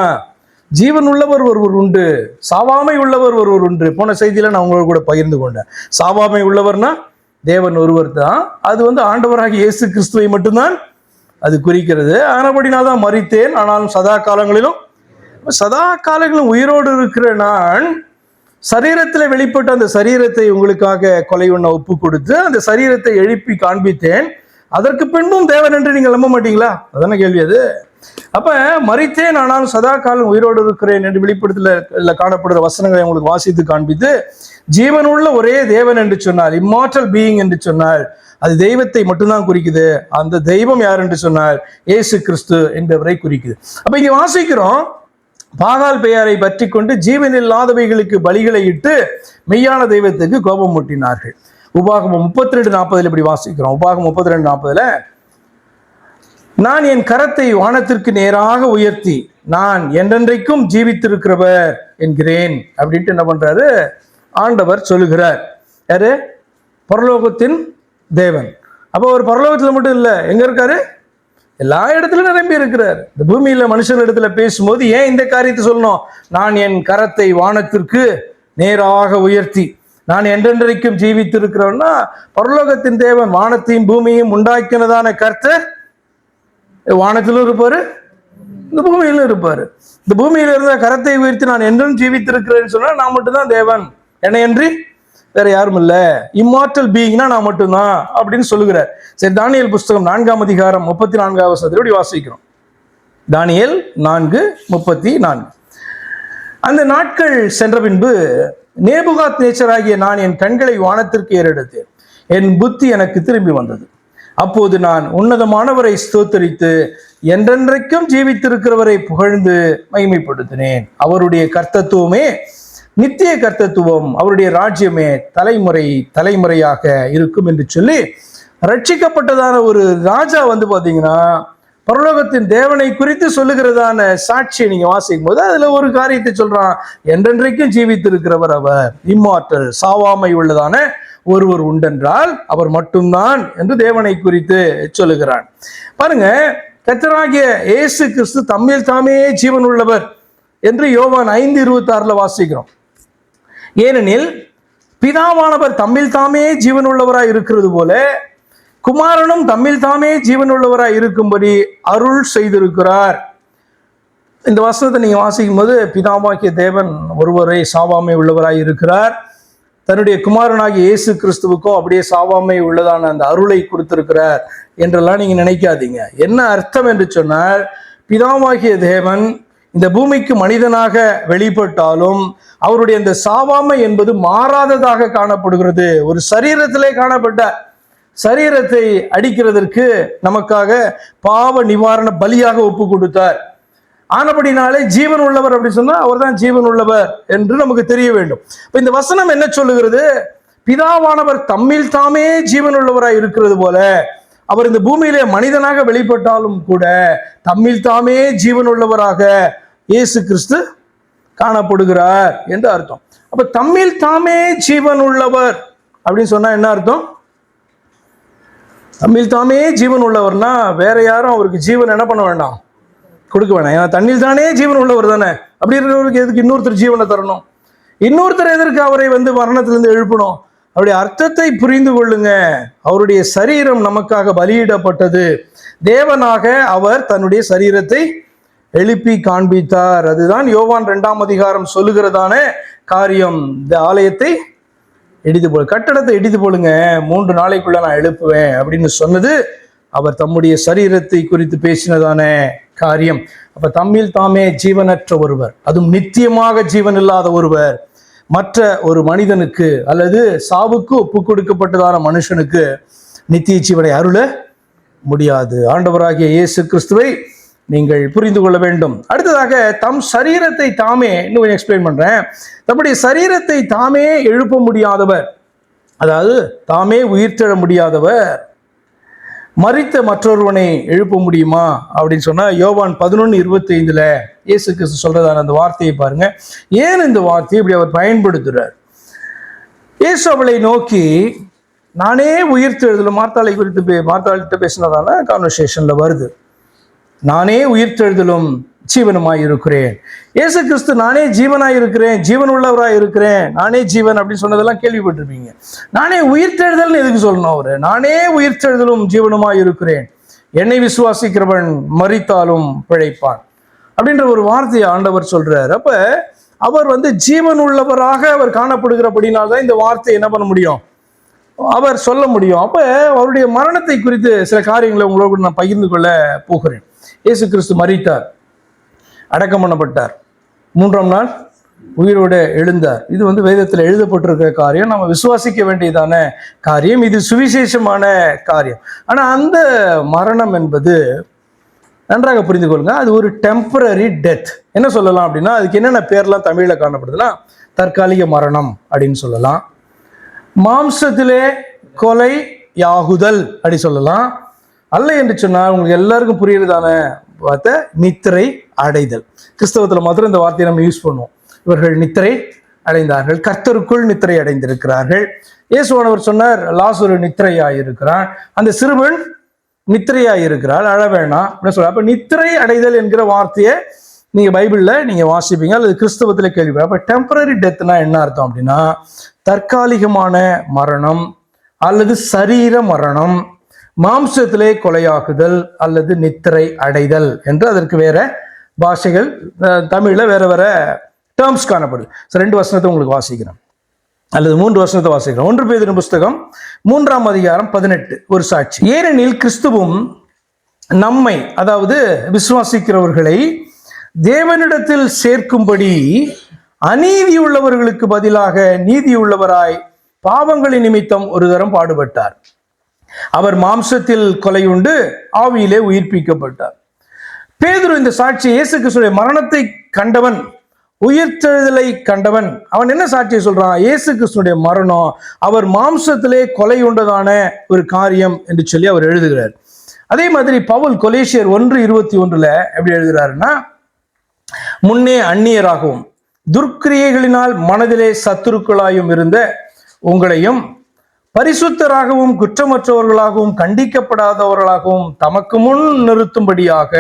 ஜீவன் உள்ளவர் ஒருவர் உண்டு, சாவாமை உள்ளவர் ஒருவர் உண்டு. போன செய்தியில நான் உங்களோட கூட பகிர்ந்து கொண்டேன். சாவாமை உள்ளவர்னா தேவன் ஒருவர் தான். அது ஆண்டவராகிய இயேசு கிறிஸ்துவை மட்டும்தான் அது குறிக்கிறது. ஆனபடி நான் தான் மரித்தேன், ஆனாலும் சதா காலங்களிலும் உயிரோடு இருக்கிற நான் சரீரத்தில் வெளிப்பட்ட அந்த சரீரத்தை உங்களுக்காக கொலை உண்ண ஒப்பு கொடுத்து அந்த சரீரத்தை எழுப்பி காண்பித்தேன். அதற்கு பின்பும் தேவன் என்று நீங்கள் நம்ப மாட்டீங்களா? அதான கேள்வி அது. அப்ப மரித்தேன் ஆனாலும் சதா காலம் உயிரோடு இருக்கிறேன் என்று வெளிப்படுத்தல காணப்படுற வசனங்களை உங்களுக்கு வாசித்து காண்பித்து ஜீவனுள்ள ஒரே தேவன் என்று சொன்னால், இம்மார்டல் பீயிங் என்று சொன்னால் அது தெய்வத்தை மட்டும்தான் குறிக்குது. அந்த தெய்வம் யார் என்று சொன்னால் இயேசு கிறிஸ்து என்பவரை குறிக்குது. அப்ப இங்க வாசிக்கிறோம், பாகால் பெயரை பற்றி கொண்டு ஜீவன் இல்லாதவைகளுக்கு பலிகளை இட்டு மெய்யான தெய்வத்துக்கு கோபம் மூட்டினார்கள். உபாகமம் 32:40 இப்படி வாசிக்கிறோம். உபாகமம் 32:40 நான் என் கரத்தை வானத்திற்கு நேராக உயர்த்தி நான் என்றென்றைக்கும் ஜீவித்திருக்கிறவர் என்கிறேன் அப்படின்ட்டு என்ன பண்றாரு ஆண்டவர் சொல்லுகிறார். யாரு? பரலோகத்தின் தேவன். அப்போ ஒரு பரலோகத்தில் மட்டும் இல்லை, எங்க இருக்காரு? எல்லா இடத்துலும் நிரம்பி இருக்கிறார். இந்த பூமியில மனுஷன் இடத்துல பேசும்போது ஏன் இந்த காரியத்தை சொல்லணும்? நான் என் கரத்தை வானத்திற்கு நேராக உயர்த்தி நான் என்றென்றைக்கும் ஜீவித்திருக்கிறோம்னா, பரலோகத்தின் தேவன் வானத்தையும் பூமியையும் உண்டாக்கினதான கர்த்தர் வானத்திலும் இருப்பாரு, இந்த பூமியிலும் இருப்பாரு. இந்த பூமியில இருந்த கரத்தை உயர்த்தி நான் என்றும் ஜீவித்திருக்கிறேன்னு சொன்னா நான் மட்டும்தான் தேவன், என்னையன்றி வேற யாரும் இல்ல, இம்மார்டல் பீயிங்னா நான் மட்டும்தான் அப்படின்னு சொல்லுகிறார். சரி, தானியேல் புஸ்தகம் 4ஆம் அதிகாரம் 34வது வசனத்தை வாசிக்கிறோம். தானியேல் 4:34. அந்த நாட்கள் சென்ற பின்பு நேபுகாத் நேச்சராகிய நான் என் கண்களை வானத்திற்கு ஏறெடுத்தேன், என் புத்தி எனக்கு திரும்பி வந்தது. அப்போது நான் உன்னதமானவரை ஸ்தோத்தரித்து என்றென்றைக்கும் ஜீவித்திருக்கிறவரை புகழ்ந்து மகிமைப்படுத்தினேன். அவருடைய கர்த்தத்துவமே நித்திய கர்த்தத்துவம், அவருடைய ராஜ்யமே தலைமுறை தலைமுறையாக இருக்கும் என்று சொல்லி ரட்சிக்கப்பட்டதான ஒரு ராஜா பாத்தீங்கன்னா பரலோகத்தின் தேவனை குறித்து சொல்லுகிறதான சாட்சியை நீங்க வாசிக்கும் போது அதுல ஒரு காரியத்தை சொல்றான், என்றென்றைக்கும் ஜீவித்திருக்கிறவர் அவர், இம்மார்டல், சாவாமை உள்ளதான ஒருவர் உண்டென்றால் அவர் மட்டும்தான் என்று தேவனை குறித்து சொல்லுகிறான். பாருங்க, கர்த்தராகிய இயேசு கிறிஸ்து தம்மில் தாமே ஜீவன் உள்ளவர் என்று யோவான் 5:26 வாசிக்கிறோம். ஏனெனில் பிதாவானவர் தம்மில் தாமே ஜீவன் உள்ளவராய் இருக்கிறது போல குமாரனும் தம்மில் தாமே ஜீவன் உள்ளவராய் இருக்கும்படி அருள் செய்திருக்கிறார். இந்த வசனத்தை நீங்க வாசிக்கும் போது பிதாவாகிய தேவன் ஒருவரை சாவாமை உள்ளவராய் இருக்கிறார், தன்னுடைய குமாரனாகிய இயேசு கிறிஸ்துவுக்கும் அப்படியே சாவாமை உள்ளதான அந்த அருளை கொடுத்திருக்கிறார் என்றெல்லாம் நீங்க நினைக்காதீங்க. என்ன அர்த்தம் என்று சொன்னால், பிதாவாகிய தேவன் இந்த பூமிக்கு மனிதனாக வெளிப்பட்டாலும் அவருடைய இந்த சாவாமை என்பது மாறாததாக காணப்படுகிறது. ஒரு சரீரத்திலே காணப்பட்ட சரீரத்தை அடிக்கிறதற்கு நமக்காக பாவ நிவாரண பலியாக ஒப்பு கொடுத்தார். ஆனபடினாலே ஜீவன் உள்ளவர் அப்படி சொன்னா அவர் தான் ஜீவன் உள்ளவர் என்று நமக்கு தெரிய வேண்டும். இந்த வசனம் என்ன சொல்லுகிறது? பிதாவானவர் தம்மில் தாமே ஜீவன் உள்ளவராய் இருக்கிறது போல அவர் இந்த பூமியிலே மனிதனாக வெளிப்பட்டாலும் கூட தம்மில் தாமே ஜீவன் உள்ளவராக இயேசு கிறிஸ்து காணப்படுகிறார் என்று அர்த்தம். அப்ப தம்மில் தாமே ஜீவன் உள்ளவர் அப்படின்னு சொன்னா என்ன அர்த்தம்? தம்மில் தாமே ஜீவன் உள்ளவர்னா வேற யாரும் அவருக்கு ஜீவன் என்ன பண்ண வேண்டாம், கொடுக்க வேண்டாம். ஏன்னா தண்ணில் தானே ஜீவன் உள்ளவர் தானே. அப்படி இருக்கிறவருக்கு எதுக்கு இன்னொருத்தர் ஜீவனை தரணும்? இன்னொருத்தர் எதற்கு அவரை மரணத்திலிருந்து எழுப்பணும்? அவருடைய அர்த்தத்தை புரிந்து கொள்ளுங்க. அவருடைய சரீரம் நமக்காக பலியிடப்பட்டது. தேவனாக அவர் தன்னுடைய சரீரத்தை எழுப்பி காண்பித்தார். அதுதான் யோவான் 2ஆம் அதிகாரம் சொல்லுகிறதான காரியம். இந்த ஆலயத்தை இடித்து போடு, கட்டடத்தை இடித்து போடுங்க, 3 நாளைக்குள்ள நான் எழுப்புவேன் அப்படின்னு சொன்னது அவர் தம்முடைய சரீரத்தை குறித்து பேசினதான காரியம். அப்ப தம்மில் தாமே ஜீவனற்ற ஒருவர், அதுவும் நித்தியமாக ஜீவன் இல்லாத ஒருவர், மற்ற ஒரு மனிதனுக்கு அல்லது சாவுக்கு ஒப்பு கொடுக்கப்பட்டதான மனுஷனுக்கு நித்திய ஜீவனை அருள முடியாது. ஆண்டவராகிய இயேசு கிறிஸ்துவை நீங்கள் புரிந்து கொள்ள வேண்டும். அடுத்ததாக தம் சரீரத்தை தாமே, இன்னும் எக்ஸ்பிளைன் பண்றேன், தம்முடைய சரீரத்தை தாமே எழுப்ப முடியாதவர், அதாவது தாமே உயிர்த்தெழ முடியாதவர் மரித்த மற்றொருவனை எழுப்ப முடியுமா அப்படின்னு சொன்னா யோவான் 11:25 இயேசு கிறிஸ்து சொல்றதான அந்த வார்த்தையை பாருங்க. ஏன் இந்த வார்த்தையை இப்படி அவர் பயன்படுத்துறார்? இயேசு அவளை நோக்கி நானே உயிர்த்தெழுதலும், மார்த்தாளை குறித்து மார்த்தாளிட்ட பேசினதான கான்வர்சேஷன்ல வருது, நானே உயிர்த்தெழுதலும் ஜீவனுமாய் இருக்கிறேன். இயேசு கிறிஸ்து நானே ஜீவனாய் இருக்கிறேன், ஜீவன் உள்ளவராய் இருக்கிறேன், நானே ஜீவன் அப்படின்னு சொன்னதெல்லாம் கேள்விப்பட்டிருப்பீங்க. நானே உயிர்த்தெழுதல் எதுக்கு சொல்லணும்? அவரு நானே உயிர்த்தெழுதலும் ஜீவனுமாய் இருக்கிறேன், என்னை விசுவாசிக்கிறவன் மரித்தாலும் பிழைப்பான் அப்படின்ற ஒரு வார்த்தையை ஆண்டவர் சொல்றார். அப்ப அவர் ஜீவன் உள்ளவராக அவர் காணப்படுகிறபடினால்தான் இந்த வார்த்தையை என்ன பண்ண முடியும், அவர் சொல்ல முடியும். அப்ப அவருடைய மரணத்தை குறித்து சில காரியங்களை உங்களோடு நான் பகிர்ந்து கொள்ள போகிறேன். இயேசு கிறிஸ்து மரித்தார், அடக்கம் பண்ணப்பட்டார், 3ஆம் நாள் உயிரோடு எழுந்தார். இது வேதத்தில் எழுதப்பட்டிருக்கிற காரியம், நம்ம விசுவாசிக்க வேண்டியதான காரியம், இது சுவிசேஷமான காரியம். ஆனா அந்த மரணம் என்பது நன்றாக புரிந்து கொள்ளுங்க, அது ஒரு டெம்பரரி டெத். என்ன சொல்லலாம் அப்படின்னா, அதுக்கு என்னென்ன பேர்லாம் தமிழ்ல காணப்படுதுன்னா தற்காலிக மரணம் அப்படின்னு சொல்லலாம், மாம்சத்திலே கொலை யாகுதல் அப்படி சொல்லலாம், அல்ல என்று சொன்னால் உங்களுக்கு எல்லாருக்கும் புரியுறதான வார்த்தை நித்திரை அடைதல். கிறிஸ்தவத்தில் மாத்திரம் இந்த வார்த்தையை நம்ம யூஸ் பண்ணுவோம். இவர்கள் நித்திரை அடைந்தார்கள், கர்த்தருக்குள் நித்திரை அடைந்திருக்கிறார்கள். இயேசுவானவர் சொன்னார், லாசரு நித்திரையாயிருக்கிறான், அந்த சிறுவன் நித்திரையாயிருக்கிறாள், அழ வேணாம் அப்படின்னு சொல்ல. அப்ப நித்திரை அடைதல் என்கிற வார்த்தையை நீங்க பைபிள்ல நீங்க வாசிப்பீங்க அல்லது கிறிஸ்தவத்துல கேள்வி. அப்ப டெம்பரரி டெத்னா என்ன அர்த்தம் அப்படின்னா, தற்காலிகமான மரணம் அல்லது சரீர மரணம், மாம்சத்திலே கொலையாக்குதல் அல்லது நித்திரை அடைதல் என்று அதற்கு வேற பாஷைகள் தமிழ்ல வேற வேற டேர்ம்ஸ் காணப்படுது. 2 வசனத்தை உங்களுக்கு வாசிக்கிறேன் அல்லது 3 வசனத்தை வாசிக்கிறேன். 1 பேதுரு புஸ்தகம் 3ஆம் அதிகாரம் 18 ஒரு சாட்சி. ஏனெனில் கிறிஸ்துவும் நம்மை, அதாவது விசுவாசிக்கிறவர்களை தேவனிடத்தில் சேர்க்கும்படி அநீதி உள்ளவர்களுக்கு பதிலாக நீதி உள்ளவராய் பாவங்களின் நிமித்தம் ஒரு தரம் பாடுபட்டார். அவர் மாம்சத்தில் கொலையுண்டு ஆவியிலே உயிர்ப்பிக்கப்பட்டார். பேதுரு இந்த சாட்சி, இயேசு கிறிஸ்துவின் மரணத்தை கண்டவன், உயிர்த்தெழுதலை கண்டவன், அவன் என்ன சாட்சியை சொல்றான்? இயேசு கிறிஸ்துவின் மரணம் அவர் மாம்சத்திலே கொலை உண்டதான ஒரு காரியம் என்று சொல்லி அவர் எழுதுகிறார். அதே மாதிரி பவுல் கொலேசியர் 1:21 எப்படி எழுதுகிறாருன்னா, முன்னே அந்நியராகவும் துர்க்கிரியைகளினால் மனதிலே சத்துருக்களாயும் இருந்த உங்களையும் பரிசுத்தராகவும் குற்றமற்றவர்களாகவும் கண்டிக்கப்படாதவர்களாகவும் தமக்கு முன் நிறுத்தும்படியாக,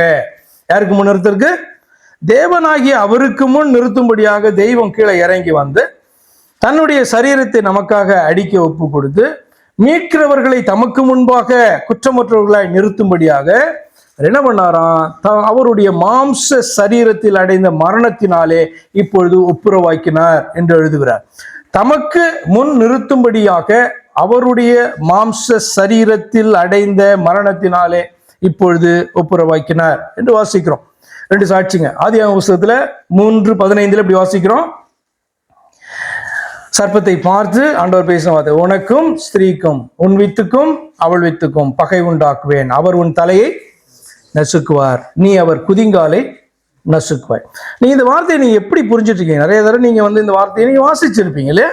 யாருக்கு முன் நிறுத்திருக்கு? தேவனாகிய அவருக்கு முன் நிறுத்தும்படியாக தெய்வம் கீழே இறங்கி வந்து தன்னுடைய சரீரத்தை நமக்காக அடிக்க ஒப்பு கொடுத்து மீட்கிறவர்களை தமக்கு முன்பாக குற்றமற்றவர்களாய் நிறுத்தும்படியாக என்ன பண்ணாராம்? அவருடைய மாம்ச சரீரத்தில் அடைந்த மரணத்தினாலே இப்பொழுது ஒப்புரவாக்கினார் என்று எழுதுகிறார். தமக்கு முன் நிறுத்தும்படியாக அவருடைய மாம்ச சரீரத்தில் அடைந்த மரணத்தினாலே இப்பொழுது ஒப்புரவாக்கினார் என்று வாசிக்கிறோம். 2 சாட்சிங்க. ஆதியாகம புஸ்தகத்துல 3:15 இப்படி வாசிக்கிறோம். சர்ப்பத்தை பார்த்து ஆண்டவர் பேசின வார்த்தை, உனக்கும் ஸ்திரீக்கும் உன் வித்துக்கும் அவள் வித்துக்கும் பகை உண்டாக்குவேன், அவர் உன் தலையை நசுக்குவார், நீ அவர் குதிங்காலை நசுக்குவாய். நீங்க இந்த வார்த்தையை நீங்க எப்படி புரிஞ்சுட்டு இருக்கீங்க? நிறைய தடவை நீங்க இந்த வார்த்தையை நீங்க வாசிச்சிருப்பீங்க இல்லையா?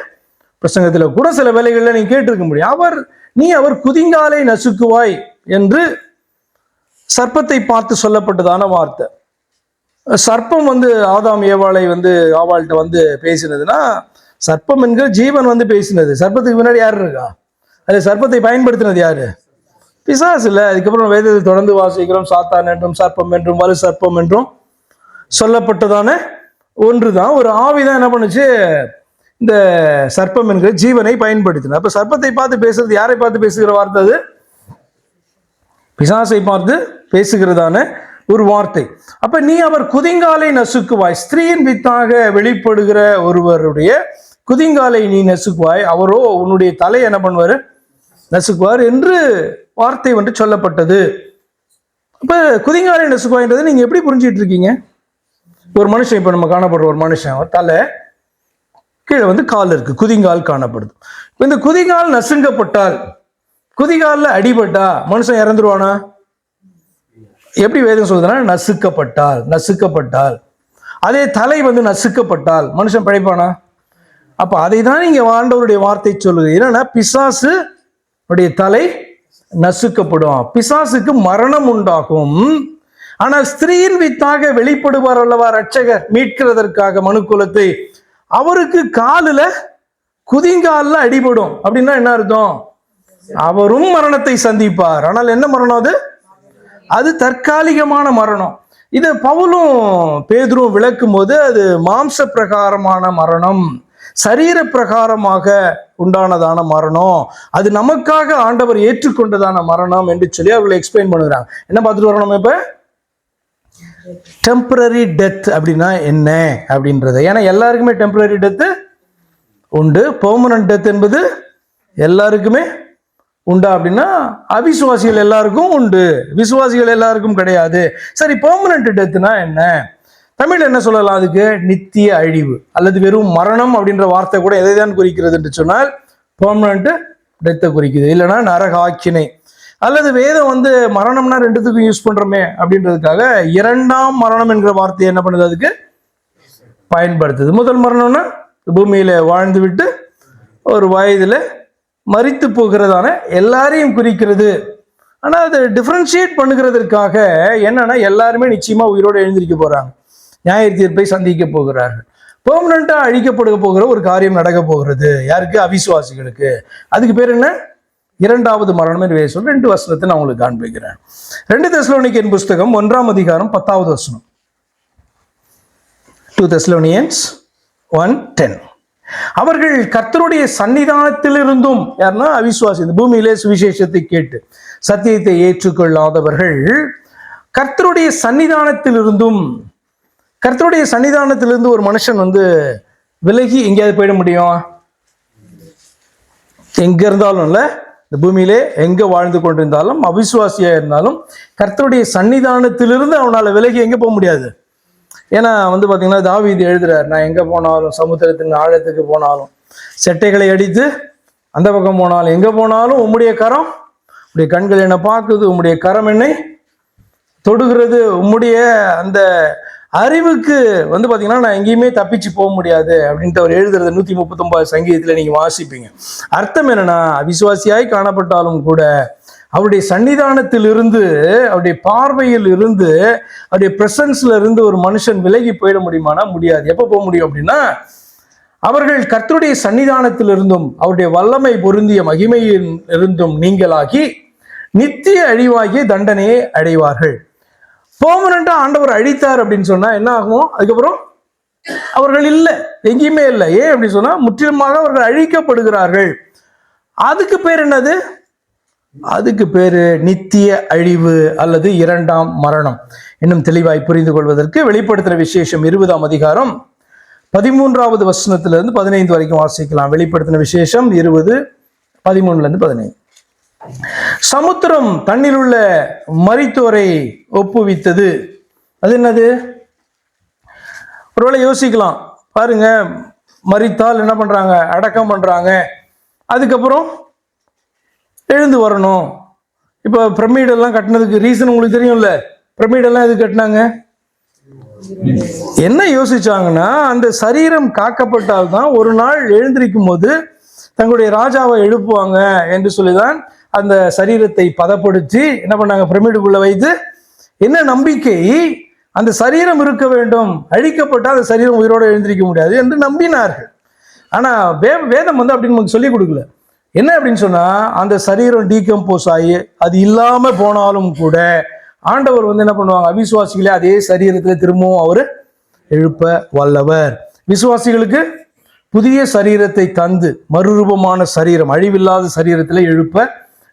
பிரசங்கத்துல கூட சில வேலைகள்ல நீங்க கேட்டிருக்க முடியும். நீ அவர் குதிங்காலை நசுக்குவாய் என்று சர்ப்பத்தை பார்த்து சொல்லப்பட்டதான வார்த்தை. சர்ப்பம் ஆதாம் ஏவாளை ஆவாள்கிட்ட பேசினதுன்னா, சர்ப்பம் என்கிற ஜீவன் பேசினது. சர்ப்பத்துக்கு முன்னாடி யாரு இருக்கா? அது சர்ப்பத்தை பயன்படுத்தினது யாரு? பிசாசு இல்ல. அதுக்கப்புறம் வேதத்தை தொடர்ந்து வாசிக்கிறோம், சாத்தான் என்றும் சர்ப்பம் என்றும் வலு சர்ப்பம் என்றும் சொல்லப்பட்டதான ஒன்றுதான். ஒரு ஆவிதான் என்ன பண்ணுச்சு? இந்த சர்ப்பம் என்கிற ஜீவனை பயன்படுத்தின. அப்ப சர்ப்பத்தை பார்த்து பேசுறது யாரை பார்த்து பேசுகிற வார்த்தை? அது பிசாசை பார்த்து பேசுகிறதான ஒரு வார்த்தை. அப்ப நீ அவர் குதிங்காலை நசுக்குவாய், ஸ்திரீயின் வித்தாக வெளிப்படுகிற ஒருவருடைய குதிங்காலை நீ நசுக்குவாய், அவரோ உன்னுடைய தலை என்ன பண்ணுவாரு? நசுக்குவார் என்று வார்த்தை சொல்லப்பட்டது. அப்ப குதிங்காலை நசுக்குவாய்ன்றது நீங்க எப்படி புரிஞ்சிட்டு இருக்கீங்க? ஒரு மனுஷன், இப்ப நம்ம காணப்படுற ஒரு மனுஷன் தலை கீழே கால் இருக்கு, குதிங்கால் காணப்படுது. இந்த குதிங்கால் நசுங்கப்பட்டால், குதிகால்ல அடிபட்டா மனுஷன் இறந்துருவானா? எப்படி வேதம் சொல்றதுன்னா, நசுக்கப்பட்டால். நசுக்கப்பட்டால் அதே தலை நசுக்கப்பட்டால் மனுஷன் பிழைப்பானா? அப்ப அதை தான் இங்க ஆண்டவருடைய வார்த்தை சொல்லுது. என்னன்னா, பிசாசு உடைய தலை நசுக்கப்படும், பிசாசுக்கு மரணம் உண்டாகும். ஆனால் ஸ்திரீயின் வித்தாக வெளிப்படுவார் அல்லவா ரட்சகர், மீட்கிறதற்காக மனுக்குலத்தை, அவருக்கு காலில் குதிங்காலில் அடிபடும். அப்படின்னா என்ன அர்த்தம்? அவரும் மரணத்தை சந்திப்பார். ஆனால் என்ன மரணம் அது? அது தற்காலிகமான மரணம். இது பவுலும் பேதுரும் விளக்கும் போது அது மாம்ச பிரகாரமான மரணம், சரீர பிரகாரமாக உண்டானதான மரணம், அது நமக்காக ஆண்டவர் ஏற்றுக்கொண்டதான மரணம் என்று சொல்லி அவர்களை எக்ஸ்பிளைன் பண்ணுறாங்க. என்ன பார்த்துட்டு வரோம் நம்ம இப்ப? டெம்பரரி டெத் அப்படின்னா என்ன அப்படின்றது. ஏன்னா எல்லாருக்குமே டெம்பரரி டெத்து உண்டு, பெர்மனன்ட் டெத் என்பது எல்லாருக்குமே உண்டா அப்படின்னா அவிசுவாசிகள் எல்லாருக்கும் உண்டு, விசுவாசிகள் எல்லாருக்கும் கிடையாது. சரி, பெர்மனன்ட் டெத்னா என்ன? தமிழ் என்ன சொல்லலாம் அதுக்கு? நித்திய அழிவு அல்லது வெறும் மரணம் அப்படின்ற வார்த்தை கூட எதை தான் குறிக்கிறது என்று சொன்னால் பெர்மனன்ட் டெத்தை குறிக்குது, இல்லைன்னா நரகாக்கினை. அல்லது வேதம் மரணம்னா 2த்துக்கும் யூஸ் பண்றோமே அப்படின்றதுக்காக 2ஆம் மரணம் என்கிற வார்த்தையை என்ன பண்ணுது? அதுக்கு பயன்படுத்துது. முதல் மரணம்னா பூமியில வாழ்ந்து விட்டு ஒரு வயதுல மரித்து போகிறதான எல்லாரையும் குறிக்கிறது. ஆனால் அதை டிஃப்ரென்ஷியேட் பண்ணுகிறதற்காக என்னன்னா எல்லாருமே நிச்சயமா உயிரோடு எழுந்திருக்க போறாங்க, நியாய தீர்ப்பை சந்திக்க போகிறார்கள். பெர்மனண்டா அழிக்கப்படுக போகிற ஒரு காரியம் நடக்க போகிறது. யாருக்கு? அவிசுவாசிகளுக்கு. அதுக்கு பேர் என்ன? இரண்டாவது மரணம் என்று சொல்லி 2 வசனத்தை நான் உங்களுக்கு காண்பிக்கிறேன். 2 தெசலோனிக்கேயர் புஸ்தகம் 1ஆம் அதிகாரம் 10வது வசனம். 2 Thessalonians 1:10. அவர்கள் கர்த்தருடைய சன்னிதானத்திலிருந்தும், யாருன்னா அவிசுவாசி, இந்த பூமியிலே சுவிசேஷத்தை கேட்டு சத்தியத்தை ஏற்றுக்கொள்ளாதவர்கள் கர்த்தருடைய சன்னிதானத்திலிருந்தும். கர்த்தருடைய சன்னிதானத்திலிருந்து ஒரு மனுஷன் விலகி எங்கேயாவது போயிட முடியும்? எங்க இருந்தாலும் இல்ல, இந்த பூமியிலே எங்க வாழ்ந்து கொண்டிருந்தாலும், அவிசுவாசியா இருந்தாலும் கர்த்தருடைய சன்னிதானத்திலிருந்து அவனால விலகி எங்க போக முடியாது. ஏன்னா பாத்தீங்கன்னா தாவீது எழுதுறார், நான் எங்க போனாலும், சமுத்திரத்தின் ஆழத்துக்கு போனாலும், செட்டைகளை அடித்து அந்த பக்கம் போனாலும், எங்க போனாலும் உம்முடைய கரம், உம்முடைய கண்கள் என்னை பார்க்குது, உம்முடைய கரம் என்னை தொடுகிறது, உம்முடைய அந்த அறிவுக்கு பாத்தீங்கன்னா நான் எங்கேயுமே தப்பிச்சு போக முடியாது அப்படின்ட்டு அவர் எழுதுறது 139 சங்கீதத்துல நீங்க வாசிப்பீங்க. அர்த்தம் என்னன்னா, அவிசுவாசியாய் காணப்பட்டாலும் கூட அவருடைய சன்னிதானத்தில் இருந்து, அவருடைய பார்வையில் இருந்து, அவருடைய பிரசன்ஸ்ல இருந்து ஒரு மனுஷன் விலகி போயிட முடியுமானா முடியாது. எப்ப போக முடியும் அப்படின்னா, அவர்கள் கர்த்தருடைய சன்னிதானத்தில் இருந்தும் அவருடைய வல்லமை பொருந்திய மகிமையில் இருந்தும் நீங்களாகி நித்திய அழிவாகிய தண்டனையை அடைவார்கள். பெர்மனண்டா ஆண்டவர் அழித்தார் அப்படின்னு சொன்னா என்ன ஆகும்? அதுக்கப்புறம் அவர்கள் இல்லை, எங்கேயுமே இல்லை. ஏன் அப்படின்னு சொன்னா முற்றிலுமாக அவர்கள் அழிக்கப்படுகிறார்கள். அதுக்கு பேர் என்னது? அதுக்கு பேரு நித்திய அழிவு அல்லது இரண்டாம் மரணம். இன்னும் தெளிவாய் புரிந்து கொள்வதற்கு வெளிப்படுத்துற விசேஷம் 20ஆம் அதிகாரம் 13வது வசனத்திலிருந்து 15 வரைக்கும் வாசிக்கலாம். வெளிப்படுத்தின விசேஷம் 20, 13லேருந்து 15. சமுத்திரம் தண்ணீர் உள்ள மரித்தோரை ஒப்புவித்தது. அது என்னது? ஒருவேளை யோசிக்கலாம், பாருங்க, மரித்தால் என்ன பண்றாங்க? அடக்கம் பண்றாங்க, அதுக்கப்புறம் எழுந்து வரணும். இப்போ பிரமிடெல்லாம் கட்டினதுக்கு ரீசன் உங்களுக்கு தெரியும்ல. பிரமிடெல்லாம் எது கட்டினாங்க? என்ன யோசிச்சாங்கன்னா, அந்த சரீரம் காக்கப்பட்டால்தான் ஒரு நாள் எழுந்திருக்கும் போது தங்களுடைய ராஜாவை எழுப்புவாங்க என்று சொல்லிதான் அந்த சரீரத்தை பதப்படுத்தி என்ன பண்ணாங்க? பிரமிடுக்குள்ள வைத்து. என்ன நம்பிக்கை? அந்த சரீரம் இருக்க வேண்டும், அழிக்கப்பட்டால் அந்த சரீரம் உயிரோடு எழுந்திருக்க முடியாது என்று நம்பினார்கள். ஆனா வேதம் அப்படின்னு நமக்கு சொல்லிக் கொடுக்கல. என்ன அப்படின்னு சொன்னா, அந்த சரீரம் டீகம்போஸ் ஆகி அது இல்லாம போனாலும் கூட ஆண்டவர் என்ன பண்ணுவாங்க? அவிசுவாசிகளே அதே சரீரத்துல திரும்பவும் அவரு எழுப்ப வல்லவர். விசுவாசிகளுக்கு புதிய சரீரத்தை தந்து மறுரூபமான சரீரம், அழிவில்லாத சரீரத்துல எழுப்ப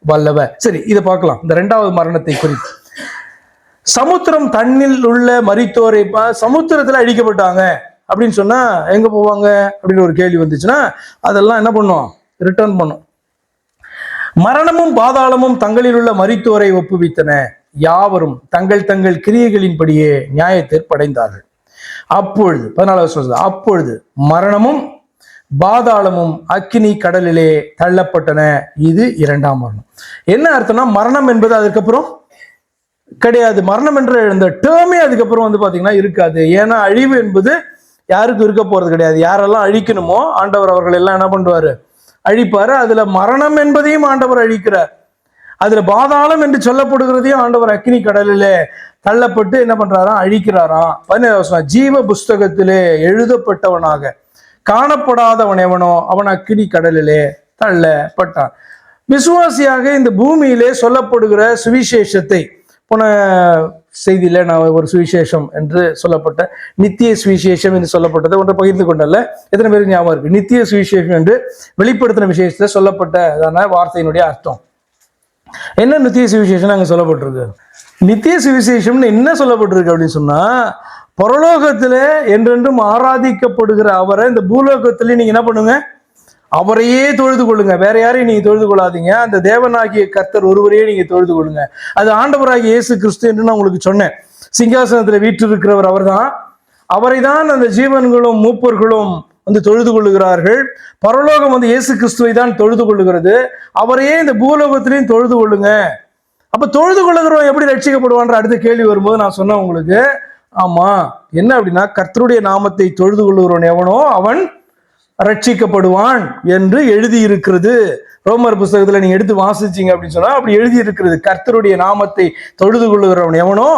வல்லவர். சரி, இதை பார்க்கலாம். இந்த 2வது மரணத்தை குறித்து, சமுத்திரம் தண்ணில் உள்ள மரித்தோரை சமுத்திரத்துல அழிக்கப்பட்டாங்க அப்படின்னு சொன்னா எங்க போவாங்க அப்படின்னு ஒரு கேள்வி வந்துச்சுன்னா அதெல்லாம் என்ன பண்ணும்? ரிட்டர்ன் பண்ணும். மரணமும் பாதாளமும் தங்களில் உள்ள மரித்தோரை ஒப்புவித்தன, யாவரும் தங்கள் தங்கள் கிரியைகளின்படியே நியாயத்தை படைந்தார்கள். அப்பொழுது 14வது சொல்றது, அப்பொழுது மரணமும் பாதாளமும் அக்கினி கடலிலே தள்ளப்பட்டன. இது இரண்டாம் மரணம். என்ன அர்த்தம்னா, மரணம் என்பது அதுக்கப்புறம் கிடையாது. மரணம் என்ற இந்த டேர்மே அதுக்கப்புறம் பாத்தீங்கன்னா இருக்காது. ஏன்னா அழிவு என்பது யாருக்கும் இருக்க போறது கிடையாது. யாரெல்லாம் அழிக்கணுமோ ஆண்டவர் அவர்கள் எல்லாம் என்ன பண்ணுவாரு? அழிப்பாரு. அதுல மரணம் என்பதையும் ஆண்டவர் அழிக்கிறார். அதுல பாதாளம் என்று சொல்லப்படுகிறதையும் ஆண்டவர் அக்கினி கடலிலே தள்ளப்பட்டு என்ன பண்றாராம்? அழிக்கிறாராம். 17 ஜீவ புஸ்தகத்திலே எழுதப்பட்டவனாக காணப்படாதவன் எவனோ அவன் அக்கினி கடலிலே தள்ளப்பட்டான். விசுவாசியாக இந்த பூமியிலே சொல்லப்படுகிற சுவிசேஷத்தை, போன செய்தியில நான் ஒரு சுவிசேஷம் என்று சொல்லப்பட்ட நித்திய சுவிசேஷம் என்று சொல்லப்பட்டதை ஒன்றை பகிர்ந்து கொண்டல. எத்தனை பேருக்கு ஞாபகம் இருக்கு? நித்திய சுவிசேஷம் என்று வெளிப்படுத்தின விசேஷத்தை சொல்லப்பட்டதான வார்த்தையினுடைய அர்த்தம் என்ன? நித்திய சுவிசேஷம் அங்க சொல்லப்பட்டிருக்கு. நித்திய சுவிசேஷம்னு என்ன சொல்லப்பட்டிருக்கு அப்படின்னு சொன்னா, பரலோகத்துல என்றென்றும் ஆராதிக்கப்படுகிற அவரை இந்த பூலோகத்திலே நீங்க என்ன பண்ணுங்க? அவரையே தொழுது கொள்ளுங்க. வேற யாரையும் நீங்க தொழுது கொள்ளாதீங்க. அந்த தேவனாகிய கர்த்தர் ஒருவரையே நீங்க தொழுது கொள்ளுங்க. அது ஆண்டவராகிய இயேசு கிறிஸ்து என்று நான் உங்களுக்கு சொன்னேன். சிங்காசனத்துல வீற்றிருக்கிறவர் அவர்தான். அவரை தான் அந்த ஜீவன்களும் மூப்பர்களும் தொழுது கொள்ளுகிறார்கள். பரலோகம் இயேசு கிறிஸ்துவை தான் தொழுது கொள்ளுகிறது. அவரையே இந்த பூலோகத்திலையும் தொழுது கொள்ளுங்க. அப்ப தொழுது கொள்ளுகிறவன் எப்படி ரட்சிக்கப்படுவான்ற அடுத்த கேள்வி வரும்போது நான் சொன்னேன் உங்களுக்கு. ஆமா, என்ன அப்படின்னா, கர்த்தருடைய நாமத்தை தொழுது கொள்ளுகிறவன் எவனோ அவன் ரட்சிக்கப்படுவான் என்று எழுதி இருக்கிறது. ரோமர் புஸ்தகத்துல நீங்க எடுத்து வாசிச்சீங்க அப்படின்னு சொன்னா அப்படி எழுதி இருக்கிறது. கர்த்தருடைய நாமத்தை தொழுது கொள்ளுகிறவன் எவனோ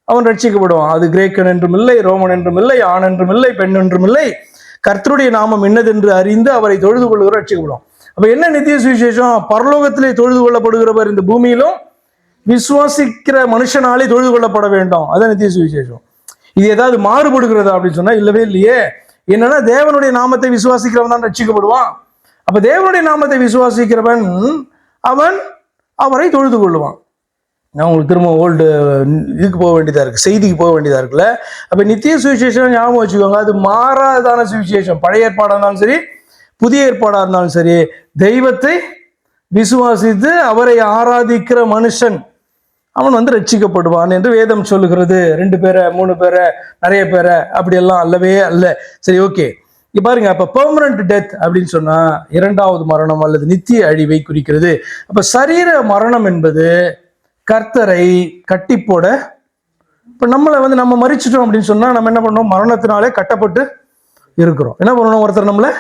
அவன் ரட்சிக்கப்படுவான். அது கிரேக்கன் என்றும் இல்லை, ரோமன் என்றும் இல்லை, ஆண் என்றும் இல்லை, பெண் என்றும் இல்லை. கர்த்தருடைய நாமம் என்னதென்று அறிந்து அவரை தொழுது கொள்ளுகிற ரட்சிக்கப்படுவான். அப்ப என்ன நித்திய சுவிசேஷம்? பரலோகத்திலே தொழுது கொள்ளப்படுகிறவர் இந்த பூமியிலும் விசுவாசிக்கிற மனுஷனாலே தொழுது கொள்ளப்பட வேண்டும். அதான் நித்திய சுவிசேஷம். இது ஏதாவது மாறுபடுகிறதா அப்படின்னு சொன்னா இல்லவே இல்லையே. என்னன்னா தேவனுடைய நாமத்தை விசுவாசிக்கிறவன் தான் ரட்சிக்கப்படுவான். அப்ப தேவனுடைய நாமத்தை விசுவாசிக்கிறவன் அவன் அவரை தொழுது கொள்ளுவான். நான் உங்களுக்கு திரும்ப ஓல்டு இதுக்கு போக வேண்டியதா இருக்கு, செய்திக்கு போக வேண்டியதா இருக்குல்ல. அப்ப நித்திய சுவிசேஷம் ஞாபகம் வச்சுக்கோங்க, அது மாறாதான சுவிசேஷம். பழைய ஏற்பாடா இருந்தாலும் சரி, புதிய ஏற்பாடா இருந்தாலும் சரி, தெய்வத்தை விசுவாசித்து அவரை ஆராதிக்கிற மனுஷன் அவன் ரட்சிக்கப்படுவான் என்று வேதம் சொல்லுகிறது. 2 பேரை 3 பேரை நிறைய பேரை அப்படியெல்லாம் அல்லவே அல்ல. சரி, ஓகே. இங்க பாருங்க, அப்ப பெர்மனன்ட் டெத் அப்படின்னு சொன்னா 2வது மரணம் அல்லது நித்திய அழிவை குறிக்கிறது. அப்ப சரீர மரணம் என்பது கர்த்தரை கட்டி போட. இப்ப நம்மளை நம்ம மறிச்சிட்டோம் அப்படின்னு சொன்னா நம்ம என்ன பண்ணோம்? மரணத்தினாலே கட்டப்பட்டு இருக்கிறோம். என்ன பண்ணணும்? ஒருத்தர் நம்மளை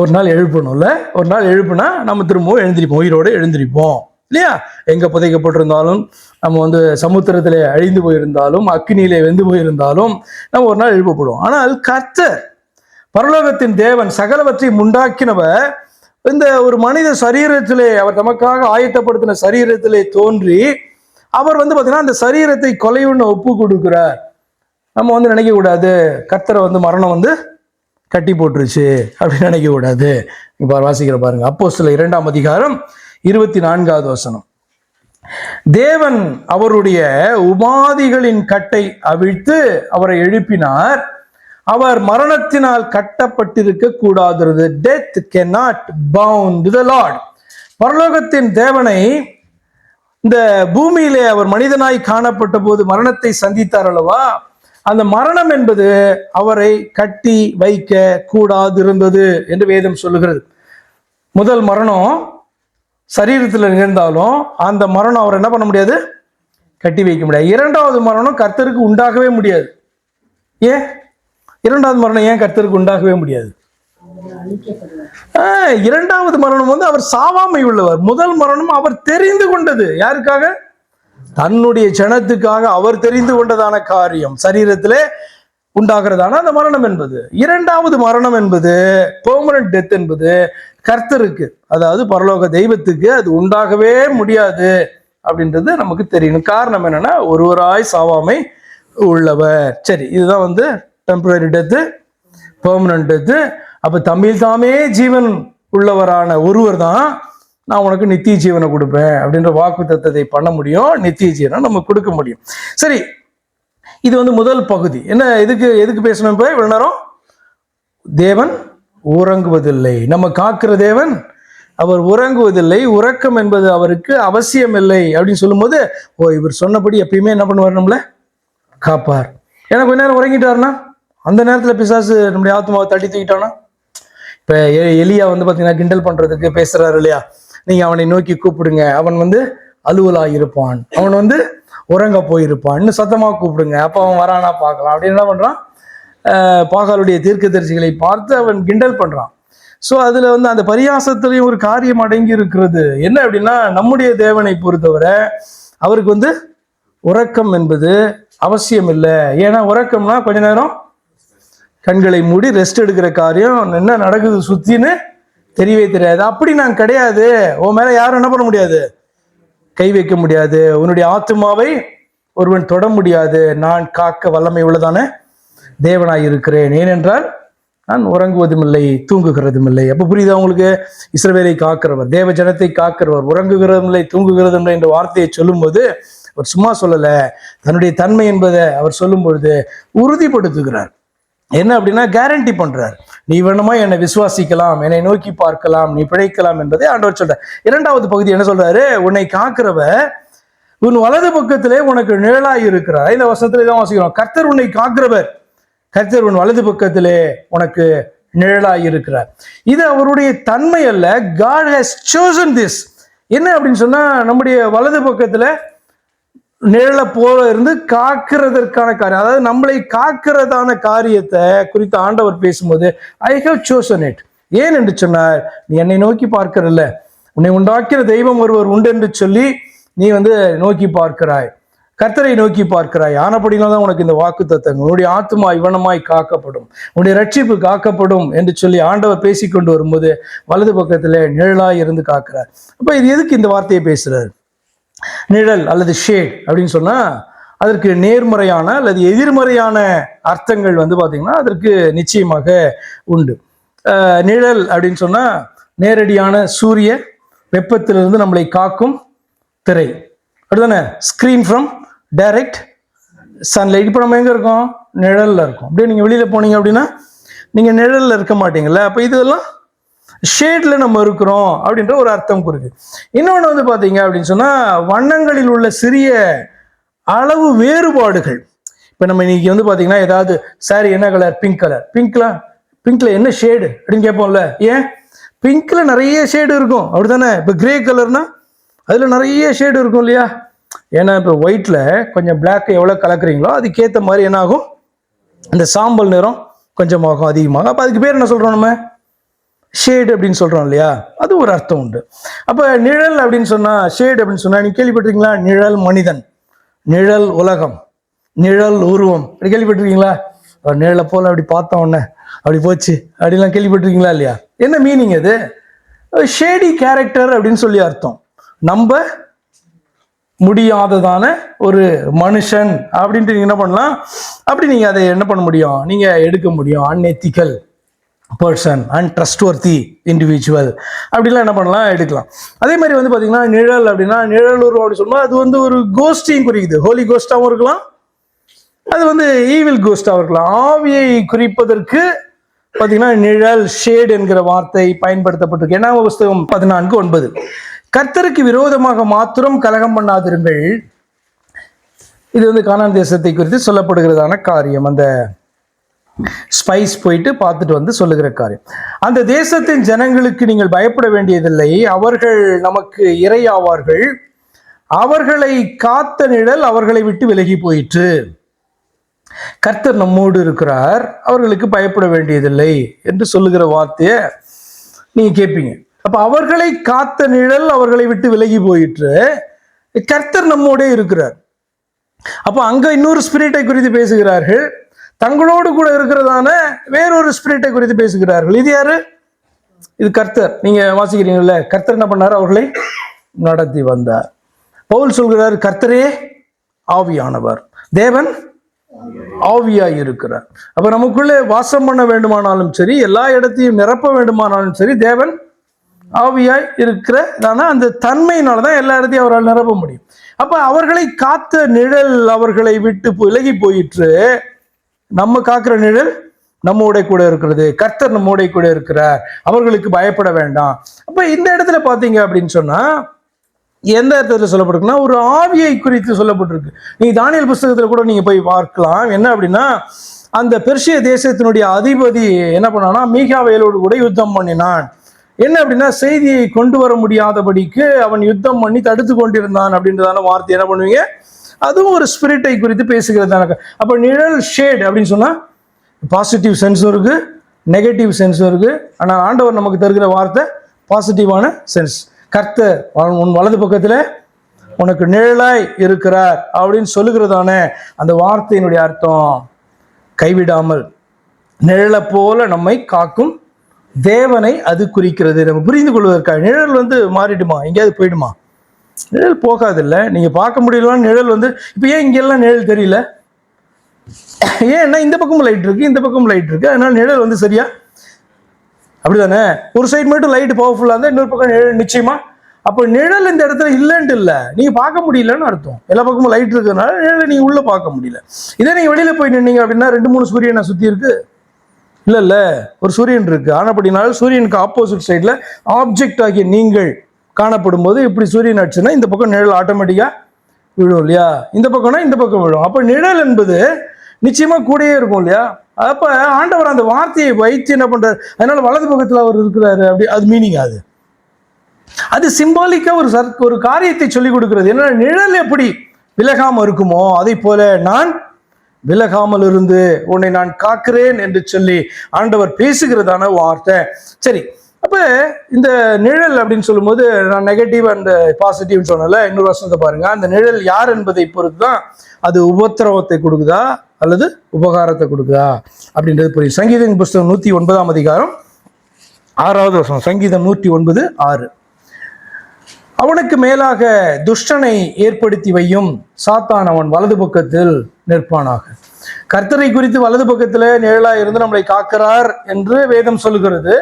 ஒரு நாள் எழுப்பணும்ல. ஒரு நாள் எழுப்புனா நம்ம திரும்பவும் எழுந்திருப்போம், உயிரோடு எழுந்திருப்போம் இல்லையா? எங்க புதைக்கப்பட்டிருந்தாலும், நம்ம சமுத்திரத்திலே அழிந்து போயிருந்தாலும், அக்னியிலே வெந்து போயிருந்தாலும் நம்ம ஒரு நாள் எழுப்பப்படுவோம். ஆனால் கர்த்தர் பரலோகத்தின் தேவன் சகலவற்றையும் உண்டாக்கினவர் இந்த ஒரு மனித சரீரத்திலே, அவர் நமக்காக ஆயத்தப்படுத்தின சரீரத்திலே தோன்றி அவர் பாத்தீங்கன்னா அந்த சரீரத்தை கொலையுண்ண ஒப்பு கொடுக்கிறார். நம்ம நினைக்க கூடாது கர்த்தரை மரணம் கட்டி போட்டுருச்சு அப்படின்னு நினைக்க கூடாது. இப்ப வாசிக்கிற பாருங்க, அப்போஸ்தலர் 2ஆம் அதிகாரம் 24வது வசனம். தேவன் அவருடைய உபாதிகளின் கட்டை அவிழ்த்து அவரை எழுப்பினார். அவர் மரணத்தினால் கட்டப்பட்டிருக்க கூடாது. Death cannot bound the Lord. பரலோகத்தின் தேவனை இந்த பூமியிலே அவர் மனிதனாய் காணப்பட்ட போது மரணத்தை சந்தித்தார் அல்லவா? அந்த மரணம் என்பது அவரை கட்டி வைக்க கூடாதிருந்தது என்று வேதம் சொல்லுகிறது. முதல் மரணம் சரீரத்தில் நிகழ்ந்தாலும் அந்த மரணம் அவர் என்ன பண்ண முடியாது? கட்டி வைக்க முடியாது. 2வது மரணம் கர்த்தருக்கு உண்டாகவே முடியாது. ஏன் 2வது மரணம் ஏன் கர்த்தருக்கு உண்டாகவே முடியாது? 2வது மரணம் அவர் சாவாமை உள்ளவர். முதல் மரணம் அவர் தெரிந்து கொண்டது. யாருக்காக? தன்னுடைய ஜனத்துக்காக அவர் தெரிந்து கொண்டதான காரியம் சரீரத்திலே உண்டாகிறதான அந்த மரணம் என்பது. 2வது மரணம் என்பது பெர்மனன்ட் டெத் என்பது கர்த்தருக்கு, அதாவது பரலோக தெய்வத்துக்கு அது உண்டாகவே முடியாது அப்படின்றது நமக்கு தெரியணும். காரணம் என்னன்னா ஒருவராய் சாவாமை உள்ளவர். சரி, இதுதான் டெம்பரரி டெத்து, பெர்மனன்ட் டெத்து. அப்ப தம்மில் தாமே ஜீவன் உள்ளவரான ஒருவர் தான் நான் உனக்கு நித்திய ஜீவனை கொடுப்பேன் அப்படின்ற வாக்கு தத்தத்தை பண்ண முடியும். நித்திய ஜீவனை நம்ம கொடுக்க முடியும். சரி, இது முதல் பகுதி. என்ன எதுக்கு பேசணும்? இப்ப இவ்வளவு நேரம் தேவன் உறங்குவதில்லை, நம்ம காக்கிற தேவன் அவர் உறங்குவதில்லை, உறக்கம் என்பது அவருக்கு அவசியம் இல்லை அப்படின்னு சொல்லும்போது, இவர் சொன்னபடி எப்பயுமே என்ன பண்ணுவார்? நம்மள காப்பார். ஏன்னா கொஞ்ச நேரம் உறங்கிட்டாருன்னா அந்த நேரத்துல பிசாசு நம்முடைய ஆத்மாவை தட்டி தூக்கிட்டானா? இப்ப எலியா பாத்தீங்கன்னா கிண்டல் பண்றதுக்கு பேசுறாரு இல்லையா? நீங்க அவனை நோக்கி கூப்பிடுங்க, அவன் அலுவலாக இருப்பான், அவன் உறங்க போயிருப்பான், இன்னும் சத்தமா கூப்பிடுங்க, அப்ப அவன் வரானா பார்க்கலாம் அப்படின்னு என்ன பண்றான்? பாகாலுடைய தீர்க்கதரிசிகளை பார்த்து அவன் கிண்டல் பண்றான். ஸோ அதுல அந்த பரியாசத்திலையும் ஒரு காரியம் அடங்கி இருக்கிறது. என்ன அப்படின்னா, நம்முடைய தேவனை பொறுத்தவரை அவருக்கு உறக்கம் என்பது அவசியம் இல்லை. ஏன்னா உறக்கம்னா கொஞ்ச நேரம் கண்களை மூடி ரெஸ்ட் எடுக்கிற காரியம், என்ன நடக்குது சுத்தின்னு தெரியவே தெரியாது. அப்படி நான் கிடையாது. உன் மேல யாரும் என்ன பண்ண முடியாது? கை வைக்க முடியாது. உன்னுடைய ஆத்மாவை ஒருவன் தொட முடியாது. நான் காக்க வல்லமை உள்ளதான தேவனாய் இருக்கிறேன். ஏனென்றால் நான் உறங்குவதும் இல்லை, தூங்குகிறதும் இல்லை. அப்ப புரியுதா உங்களுக்கு? இஸ்ரவேலை காக்கிறவர், தேவ ஜனத்தை காக்கிறவர், உறங்குகிறதும் இல்லை, தூங்குகிறதும் இல்லை என்ற வார்த்தையை சொல்லும்போது அவர் சும்மா சொல்லல, தன்னுடைய தன்மை என்பதை அவர் சொல்லும் பொழுது உறுதிப்படுத்துகிறார். என்ன அப்படின்னா கேரண்டி பண்றார். நீ வேணுமா என்னை விசுவாசிக்கலாம், என்னை நோக்கி பார்க்கலாம், நீ பிழைக்கலாம் என்பதை ஆண்டவர் சொல்றார். 2வது பகுதி என்ன சொல்றாரு? உன்னை காக்கிறவர் உன் வலது பக்கத்திலே உனக்கு நிழலாய் இருக்கிறார். இந்த வசனத்திலே தான் வாசிக்கிறோம். கர்த்தர் உன்னை காக்கிறவர், கர்த்தர் உன் வலது பக்கத்திலே உனக்கு நிழலாய் இருக்கிறார். இது அவருடைய தன்மை அல்ல. God has chosen this. என்ன அப்படின்னு சொன்னா, நம்முடைய வலது பக்கத்துல நிழலை போல இருந்து காக்கிறதற்கான காரியம், அதாவது நம்மளை காக்கிறதான காரியத்தை குறித்து ஆண்டவர் பேசும்போது ஐ ஹவ் சோசன் இட். ஏன் என்று சொன்னார், நீ என்னை நோக்கி பார்க்கிறல்ல, உன்னை உண்டாக்கிற தெய்வம் ஒருவர் உண்டு என்று சொல்லி நீ நோக்கி பார்க்கிறாய், கர்த்தரை நோக்கி பார்க்கிறாய். ஆனப்படினால்தான் உனக்கு இந்த வாக்கு தத்தங்கள், உன்னுடைய ஆத்துமா இவனமாய் காக்கப்படும், உன்னுடைய ரட்சிப்பு காக்கப்படும் என்று சொல்லி ஆண்டவர் பேசிக்கொண்டு வரும்போது வலது பக்கத்துல நிழலாய் இருந்து காக்கிறார். அப்ப இது எதுக்கு இந்த வார்த்தையை பேசுறாரு? நிழல் அல்லது ஷேட் அப்படின்னு சொன்னா அதற்கு நேர்மறையான அல்லது எதிர்மறையான அர்த்தங்கள் பாத்தீங்கன்னா அதற்கு நிச்சயமாக உண்டு. நிழல் அப்படின்னு சொன்னா நேரடியான சூரிய வெப்பத்திலிருந்து நம்மளை காக்கும் திரை, அப்படிதானே? Screen from direct sunlight. இப்போ நம்ம எங்க இருக்கோம்? நிழல்ல இருக்கோம். அப்படியே நீங்க வெளியில போனீங்க அப்படின்னா நீங்க நிழல்ல இருக்க மாட்டீங்கல்ல. அப்ப இதெல்லாம் ஷேட்ல நம்ம இருக்கிறோம் அப்படின்ற ஒரு அர்த்தம் குறிக்கு. இன்னொன்று பாத்தீங்க அப்படின்னு சொன்னா வண்ணங்களில் உள்ள சிறிய அளவு வேறுபாடுகள். இப்ப நம்ம இன்னைக்கு பாத்தீங்கன்னா ஏதாவது சாரி என்ன கலர்? Pink colour. பிங்க்ல என்ன ஷேடு அப்படின்னு கேட்போம்ல. ஏன்? பிங்க்ல நிறைய ஷேடு இருக்கும், அப்படித்தானே? இப்ப கிரே கலர்னா அதுல நிறைய ஷேடு இருக்கும் இல்லையா? ஏன்னா இப்ப ஒயிட்ல கொஞ்சம் பிளாக் எவ்வளவு கலக்குறீங்களோ அதுக்கேற்ற மாதிரி என்ன ஆகும்? இந்த சாம்பல் நிறம் கொஞ்சமாகும், அதிகமாகும். அப்ப அதுக்கு பேர் என்ன சொல்றோம்? நம்ம ஷேடு அப்படின்னு சொல்றோம் இல்லையா? அது ஒரு அர்த்தம் உண்டு. அப்ப நிழல் அப்படின்னு சொன்னா, ஷேடு அப்படின்னு சொன்னா நீங்க கேள்விப்பட்டிருக்கீங்களா? நிழல் மனிதன், நிழல் உலகம், நிழல் உருவம், அப்படி கேள்விப்பட்டிருக்கீங்களா? நிழலை போல அப்படி பார்த்த உடனே அப்படி போச்சு அப்படிலாம் கேள்விப்பட்டிருக்கீங்களா இல்லையா? என்ன மீனிங் அது? ஷேடி கேரக்டர் அப்படின்னு சொல்லி அர்த்தம். நம்ப முடியாததான ஒரு மனுஷன் அப்படின்ட்டு நீங்க என்ன பண்ணலாம், அப்படி நீங்க அதை என்ன பண்ண முடியும், நீங்க எடுக்க முடியும். அன்எத்திக்கல் பர்சன், அன்ட்ரஸ்ட்வர்த்தி இண்டிவிஜுவல், அப்படிலாம் என்ன பண்ணலாம், எடுக்கலாம். அதே மாதிரி பாத்தீங்கன்னா நிழல் அப்படின்னா நிழல் உருவம் அப்படி சொன்னா அது ஒரு கோஸ்டையும் குறிக்குது. ஹோலி கோஸ்டாவும் இருக்கலாம், அது ஈவில் கோஸ்டாவும் இருக்கலாம். ஆவியை குறிப்பதற்கு பாத்தீங்கன்னா நிழல் ஷேட் என்கிற வார்த்தை பயன்படுத்தப்பட்டிருக்கு. என்ன புஸ்தகம் 14:9, கர்த்தருக்கு விரோதமாக மாத்திரம் கலகம் பண்ணாதிருங்கள். இது கானான் தேசத்தை குறித்து சொல்லப்படுகிறதான காரியம். அந்த ஸ்பைஸ் போயிட்டு பார்த்துட்டு சொல்லுகிற காரியம். அந்த தேசத்தின் ஜனங்களுக்கு நீங்கள் பயப்பட வேண்டியதில்லை, அவர்கள் நமக்கு இரையாவார்கள், அவர்களை காத்த நிழல் அவர்களை விட்டு விலகி போயிற்று. கர்த்தர் நம்மோடு இருக்கிறார், அவர்களுக்கு பயப்பட வேண்டியதில்லை என்று சொல்லுகிற வார்த்தைய நீங்க கேட்பீங்க. அப்ப அவர்களை காத்த நிழல் அவர்களை விட்டு விலகி போயிற்று, கர்த்தர் நம்மோட இருக்கிறார். அப்ப அங்க இன்னொரு ஸ்பிரிட்டை குறித்து பேசுகிறார்கள், தங்களோடு கூட இருக்கிறதான வேறொரு ஸ்பிரிட்டை குறித்து பேசுகிறார்கள். இது யாரு? இது கர்த்தர். நீங்க வாசிக்கிறீங்கல்ல, கர்த்தர் என்ன பண்ணார்? அவர்களை நடத்தி வந்தார். பவுல் சொல்கிறார், கர்த்தரே ஆவியானவர், தேவன் ஆவியாய் இருக்கிறார். அப்ப நமக்குள்ளே வாசம் பண்ண வேண்டுமானாலும் சரி, எல்லா இடத்தையும் நிரப்ப வேண்டுமானாலும் சரி, தேவன் ஆவியாய் இருக்கிறதான அந்த தன்மையினாலதான் எல்லா இடத்தையும் அவரால் நிரப்ப முடியும். அப்ப அவர்களை காத்த நிழல் அவர்களை விட்டு விலகி போயிற்று. நம்ம காக்கிற நிழல் நம்மோட கூட இருக்கிறது, கர்த்தர் நம்மோட கூட இருக்கிறார், அவர்களுக்கு பயப்பட வேண்டாம். அப்ப இந்த இடத்துல பாத்தீங்க அப்படின்னு சொன்னா எந்த இடத்துல சொல்லப்பட்டிருக்குன்னா ஒரு ஆவியை குறித்து சொல்லப்பட்டிருக்கு. நீங்க தானியேல் புஸ்தகத்துல கூட நீங்க போய் பார்க்கலாம். என்ன அப்படின்னா அந்த பெர்சிய தேசத்தினுடைய அதிபதி என்ன பண்ணான்னா மீகாவேலோடு கூட யுத்தம் பண்ணினான். என்ன அப்படின்னா செய்தியை கொண்டு வர முடியாதபடிக்கு அவன் யுத்தம் பண்ணி தடுத்து கொண்டிருந்தான் அப்படின்றதான வார்த்தை என்ன பண்ணுவீங்க, அதுவும் ஒரு ஸ்பிரிட்டை குறித்து பேசுகிறது. அப்ப நிழல் ஷேட் அப்படின்னு சொன்னா பாசிட்டிவ் சென்ஸும் இருக்கு, நெகட்டிவ் சென்ஸும் இருக்கு. ஆனா ஆண்டவர் நமக்கு தருகிற வார்த்தை பாசிட்டிவான சென்ஸ். கர்த்தர் உன் வலது பக்கத்துல உனக்கு நிழலாய் இருக்கிறார் அப்படின்னு சொல்லுகிறதான அந்த வார்த்தையினுடைய அர்த்தம் கைவிடாமல் நிழலை போல நம்மை காக்கும் தேவனை அது குறிக்கிறது. நம்ம புரிந்து கொள்வதற்காக நிழல் மாறிடுமா, எங்கேயாவது போயிடுமா? நிழல் போகாது இல்ல. நீங்க பார்க்க முடியலன்னு நிழல் இப்ப ஏன் இங்கெல்லாம் நிழல் தெரியல? ஏன்னா இந்த பக்கம் லைட் இருக்கு, இந்த பக்கம் லைட் இருக்கு, அதனால நிழல் சரியா அப்படிதானே? ஒரு சைடு மட்டும் லைட் பவர்ஃபுல்லா இருந்தா இன்னொரு பக்கம் நிழல் நிச்சயமா. அப்ப நிழல் இந்த இடத்துல இல்லைன்ட்டு இல்ல, நீங்க பார்க்க முடியலன்னு அர்த்தம். எல்லா பக்கமும் லைட் இருக்கிறதுனால நிழலை நீங்க உள்ள பார்க்க முடியல. இதே நீங்க வெளியில போய் நின்னீங்க அப்படின்னா 2-3 சூரியனை சுத்தி இருக்கு இல்ல, ஒரு சூரியன் இருக்கு. ஆனப்படினால சூரியனுக்கு ஆப்போசிட் சைட்ல ஆப்ஜெக்ட் ஆகிய நீங்கள் காணப்படும் போது இப்படி சூரியன் ஆச்சுன்னா இந்த பக்கம் நிழல் ஆட்டோமேட்டிக்கா விழும் இல்லையா, இந்த பக்கம்னா இந்த பக்கம் விழும். அப்ப நிழல் என்பது நிச்சயமா கூடயே இருக்கும் இல்லையா. அப்ப ஆண்டவர் அந்த வார்த்தையை வைத்து என்ன பண்றாரு, அதனால வலது பக்கத்துல அவர் இருக்கிறாரு அப்படி, அது மீனிங். அது சிம்பாலிக்கா ஒரு காரியத்தை சொல்லி கொடுக்கிறது. என்னன்னா நிழல் எப்படி விலகாம இருக்குமோ அதை போல நான் விலகாமல் இருந்து உன்னை நான் காக்கிறேன் என்று சொல்லி ஆண்டவர் பேசுகிறதான வார்த்தை. சரி, அப்ப இந்த நிழல் அப்படின்னு சொல்லும்போது நான் நெகட்டிவ் அண்ட் பாசிட்டிவ் சொன்னல. இன்னொரு வசனத்தை பாருங்க. அந்த நிழல் யார் என்பதை பொறுத்து தான் அது உபத்திரவத்தை கொடுக்குதா அல்லது உபகாரத்தை கொடுக்குதா அப்படின்றது புரியும். சங்கீதம் புஸ்தகம் 109 அதிகாரம் 6வது வசனம். சங்கீதம் 109:6. அவனுக்கு மேலாக துஷ்டனை ஏற்படுத்தி வையும் சாத்தான் அவன் வலது பக்கத்தில் நிற்பானாக. கர்த்தரை குறித்து வலது பக்கத்துல நிழலா இருந்து நம்மளை காக்கிறார் என்று வேதம் சொல்லுகிறது.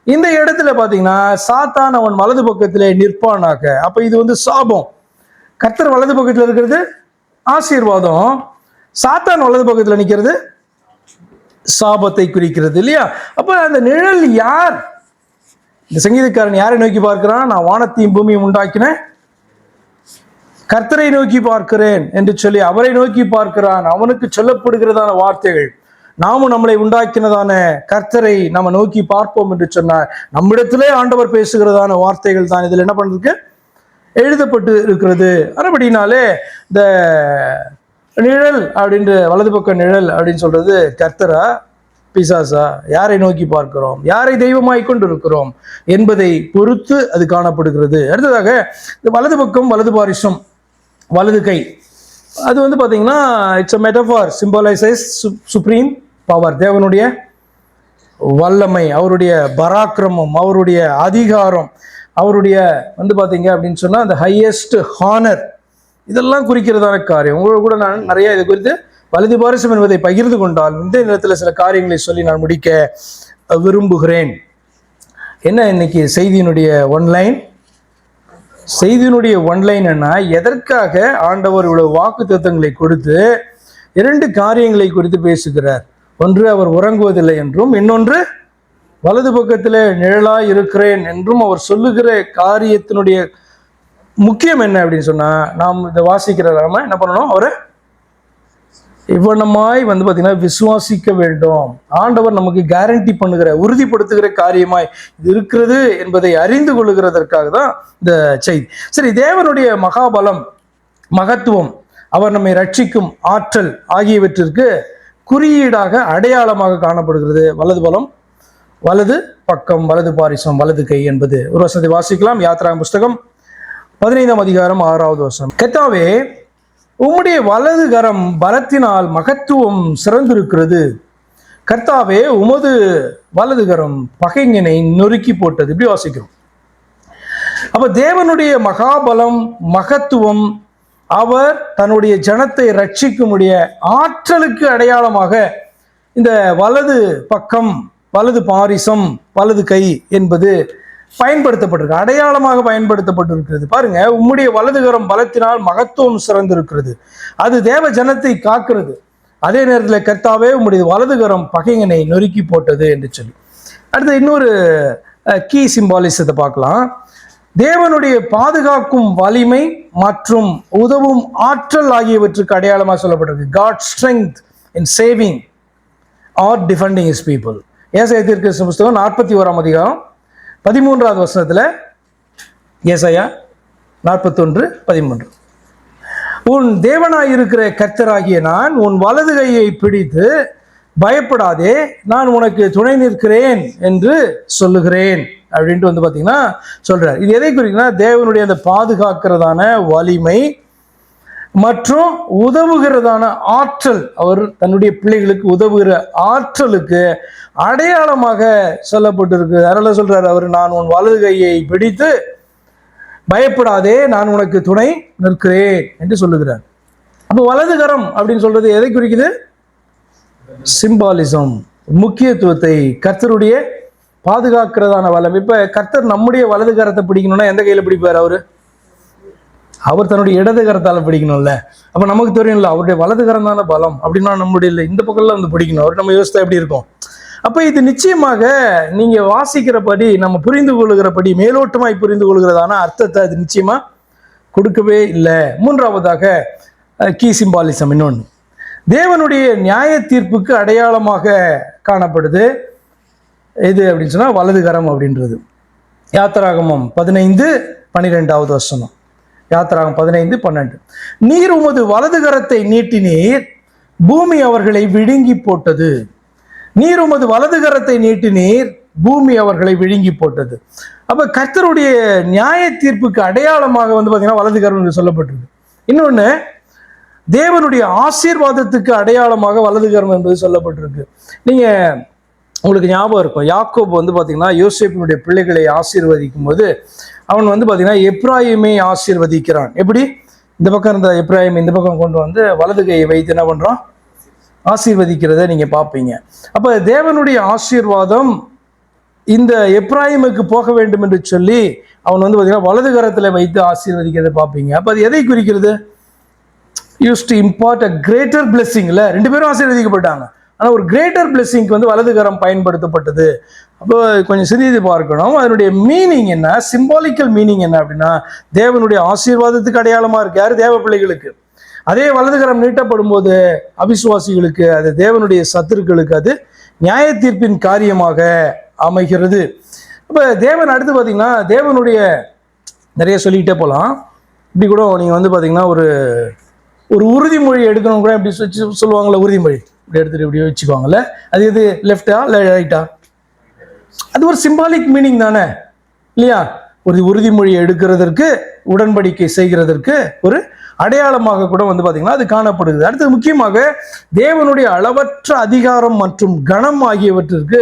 இந்த இடத்துல பாத்தீங்கன்னா சாத்தான் அவன் வலது பக்கத்திலே நிற்பானாக. அப்ப இது சாபம். கர்த்தர் வலது பக்கத்துல இருக்கிறது ஆசீர்வாதம், சாத்தான் வலது பக்கத்துல நிக்கிறது சாபத்தை குறிக்கிறது இல்லையா? அப்ப அந்த நிழல் யார்? இந்த சங்கீதக்காரன் யாரை நோக்கி பார்க்கிறான்? நான் வானத்தையும் பூமியும் உண்டாக்கினேன் கர்த்தரை நோக்கி பார்க்கிறேன் என்று சொல்லி அவரை நோக்கி பார்க்கிறான். அவனுக்கு சொல்லப்படுகிறதான வார்த்தைகள், நாமும் நம்மளை உண்டாக்கினதான கர்த்தரை நம்ம நோக்கி பார்ப்போம் என்று சொன்னார். நம்மிடத்திலே ஆண்டவர் பேசுகிறதான வார்த்தைகள் தான் இதில் என்ன பண்றதுக்கு எழுதப்பட்டு இருக்கிறது. அதுபடினாலே இந்த நிழல் அப்படின்ற வலது பக்க நிழல் அப்படின்னு சொல்றது கர்த்தரா பிசாசா, யாரை நோக்கி பார்க்கிறோம், யாரை தெய்வமாய் கொண்டு இருக்கிறோம் என்பதை பொறுத்து அது காணப்படுகிறது. அடுத்ததாக இந்த வலது பக்கம், வலது பாரிசம், வலது கை, அது பார்த்தீங்கன்னா it's a மெட்டஃபார், symbolises supreme power, தேவனுடைய வல்லமை, அவருடைய பராக்கிரமம், அவருடைய அதிகாரம், அவருடைய பார்த்தீங்க அப்படின்னு சொன்னால் அந்த ஹையஸ்ட் ஹானர், இதெல்லாம் குறிக்கிறதான காரியம். உங்களோட கூட நான் நிறைய இது குறித்து வலது பாரிசம் என்பதை பகிர்ந்து கொண்டால் இந்த நேரத்தில் சில காரியங்களை சொல்லி நான் முடிக்க விரும்புகிறேன். என்ன இன்னைக்கு செய்தியினுடைய ஒன்லைன்? செய்தியினுடைய ஒன்லைன் என்ன? எதற்காக ஆண்டவர் இவ்வளவு வாக்கு தத்துவங்களை கொடுத்து 2 காரியங்களை குறித்து பேசுகிறார். ஒன்று, அவர் உறங்குவதில்லை என்றும், இன்னொன்று வலது பக்கத்தில் நிழலாய் இருக்கிறேன் என்றும் அவர் சொல்லுகிற காரியத்தினுடைய முக்கியம் என்ன அப்படின்னு சொன்னா, நாம் இதை வாசிக்கிற நாம என்ன பண்ணணும்? அவரை இவ்வளமாய் பார்த்தீங்கன்னா விசுவாசிக்க வேண்டும். ஆண்டவர் நமக்கு கேரண்டி பண்ணுகிற, உறுதிப்படுத்துகிற காரியமாய் இது இருக்கிறது என்பதை அறிந்து கொள்ளுகிறதற்காக தான் இந்த செய்தி. சரி, தேவனுடைய மகாபலம், மகத்துவம், அவர் நம்மை ரட்சிக்கும் ஆற்றல் ஆகியவற்றிற்கு குறியீடாக அடையாளமாக காணப்படுகிறது வலது பலம், வலது பக்கம், வலது பாரிசம், வலது கை என்பது. ஒரு வசனத்தை வாசிக்கலாம். யாத்திராகம புஸ்தகம் 15ஆம் அதிகாரம் 6வது வசனம். கர்த்தாவே, உம்முடைய வலது கரம் பலத்தினால் மகத்துவம் சிறந்திருக்கிறது. கர்த்தாவே, உமது வலது கரம் பகைஞனை நொறுக்கி போட்டது. இப்படி வாசிக்கிறோம். அப்ப தேவனுடைய மகாபலம், மகத்துவம், அவர் தன்னுடைய ஜனத்தை ரட்சிக்குமுடைய ஆற்றலுக்கு அடையாளமாக இந்த வலது பக்கம், வலது பாரிசம், வலது கை என்பது பயன்படுத்தப்பட்டிருக்கு, அடையாளமாக பயன்படுத்தப்பட்டிருக்கிறது. பாருங்க, உம்முடைய வலதுகரம் பலத்தினால் மகத்துவம் சிறந்திருக்கிறது. அது தேவ ஜனத்தை காக்கிறது. அதே நேரத்தில் கர்த்தாவே, உம்முடைய வலதுகரம் பகைஞனை நொறுக்கி போட்டது என்று சொல்லி. அடுத்து இன்னொரு கீ சிம்பாலிசத்தை பார்க்கலாம். தேவனுடைய பாதுகாக்கும் வலிமை மற்றும் உதவும் ஆற்றல் ஆகியவற்றுக்கு அடையாளமாக சொல்லப்பட்டிருக்கு. God strength in saving or defending his people. ஏசாயா தீர்க்கதரிசன புஸ்தகம் 41ஆம் அதிகாரம் 13வது வசனத்தில், ஏசாயா 41:13, உன் தேவனாயிருக்கிற கர்த்தராகிய நான் உன் வலது கையை பிடித்து பயப்படாதே, நான் உனக்கு துணை நிற்கிறேன் என்று சொல்லுகிறேன் அப்படின்ட்டு பார்த்தீங்கன்னா சொல்றார். இது எதை குறிக்குன்னா, தேவனுடைய அந்த பாதுகாக்கிறதான வலிமை மற்றும் உதவுகிறதான ஆற்றல், அவர் தன்னுடைய பிள்ளைகளுக்கு உதவுகிற ஆற்றலுக்கு அடையாளமாக சொல்லப்பட்டிருக்கு. அதனால சொல்றாரு அவர், நான் உன் வலது கையை பிடித்து பயப்படாதே, நான் உனக்கு துணை நிற்கிறேன் என்று சொல்லுகிறார். அப்போ வலது கரம் அப்படின்னு சொல்றது எதை குறிக்குது? சிம்பாலிசம், முக்கியத்துவத்தை, கர்த்தருடைய பாதுகாக்கிறதான வல்லம். இப்ப கர்த்தர் நம்முடைய வலது கரத்தை பிடிக்கணும்னா எந்த கையில பிடிப்பார்? அவர் தன்னுடைய இடது கரத்தால பிடிக்கணும்ல. அப்ப நமக்கு தெரியும்ல, அவருடைய வலது கரம் தானே பலம். அப்படின்னா நம்முடைய இந்த பக்கம்ல பிடிக்கணும். அவர் நம்ம யோசித்தா எப்படி இருக்கும்? அப்ப இது நிச்சயமாக நீங்க வாசிக்கிறபடி, நம்ம புரிந்து கொள்ளுகிறபடி, மேலோட்டமாய் புரிந்து கொள்கிறதான அர்த்தத்தை அது நிச்சயமா கொடுக்கவே இல்லை. மூன்றாவதாக கீ சிம்பாலிசம் இன்னொன்று, தேவனுடைய நியாய தீர்ப்புக்கு அடையாளமாக காணப்படுது. எது அப்படின்னு சொன்னா வலது கரம் அப்படின்றது. யாத்திராகமம் 15:12வது வசனம். யாத்திராகம் 15:12. நீர் உமது வலது கரத்தை நீட்டினீர், பூமி அவர்களை விழுங்கி போட்டது. நீர் உமது வலது கரத்தை நீட்டினீர், பூமி அவர்களை விழுங்கி போட்டது. அப்ப கர்த்தருடைய நியாய தீர்ப்புக்கு அடையாளமாக வந்து பாத்தீங்கன்னா வலது கரம் என்று சொல்லப்பட்டிருக்கு. இன்னொன்னு, தேவனுடைய ஆசீர்வாதத்துக்கு அடையாளமாக வலது கரம் என்பது சொல்லப்பட்டிருக்கு. நீங்க உங்களுக்கு ஞாபகம் இருக்கும், யாக்கோபு வந்து பாத்தீங்கன்னா யோசேப்பினுடைய பிள்ளைகளை ஆசீர்வதிக்கும் போது அவன் வந்து பாத்தீங்கன்னா எப்ராயிமை ஆசீர்வதிக்கிறான். எப்படி? இந்த பக்கம் இருந்த எப்ராயிம் இந்த பக்கம் கொண்டு வந்து வலது கையை வைத்து என்ன பண்றான்? ஆசீர்வதிக்கிறத நீங்க பார்ப்பீங்க. அப்ப தேவனுடைய ஆசீர்வாதம் இந்த எப்ராயிமுக்கு போக வேண்டும் என்று சொல்லி அவன் வந்து பாத்தீங்கன்னா வலது கரத்துல வைத்து ஆசீர்வதிக்கிறத பார்ப்பீங்க. அப்ப அது எதை குறிக்கிறது? Use to impart a greater blessing. இல்ல, ரெண்டு பேரும் ஆசீர்வதிக்கப்பட்டாங்க, ஆனா ஒரு கிரேட்டர் பிளெஸிங்க்கு வந்து வலது கரம் பயன்படுத்தப்பட்டது. அப்போ கொஞ்சம் சிறிது பார்க்கணும், அதனுடைய மீனிங் என்ன, சிம்பாலிக்கல் மீனிங் என்ன அப்படின்னா, தேவனுடைய ஆசீர்வாதத்துக்கு அடையாளமா இருக்கு யாரு? தேவ பிள்ளைகளுக்கு. அதே வலது கரம் நீட்டப்படும் போது அவிசுவாசிகளுக்கு, அது தேவனுடைய சத்துருக்களுக்கு அது நியாய தீர்ப்பின் காரியமாக அமைகிறது. இப்போ தேவன் அடுத்து பார்த்தீங்கன்னா தேவனுடைய நிறைய சொல்லிக்கிட்டே போகலாம். இப்படி கூட நீங்கள் வந்து பார்த்தீங்கன்னா ஒரு உறுதிமொழி எடுக்கணும் கூட இப்படி சொல்லுவாங்கள்ல, உறுதிமொழி இப்படி எடுத்துட்டு இப்படி வச்சுக்குவாங்கல்ல, அது எது? லெஃப்டா இல்லை ரைட்டா? அது ஒரு சிம்பாலிக் மீனிங் தானே, இல்லையா? ஒரு உறுதிமொழி எடுக்கிறதற்கு, உடன்படிக்கை செய்கிறதற்கு ஒரு அடையாளமாக கூட வந்து பார்த்தீங்கன்னா அது காணப்படுகிறது. அடுத்தது முக்கியமாக தேவனுடைய அளவற்ற அதிகாரம் மற்றும் கணம் ஆகியவற்றிற்கு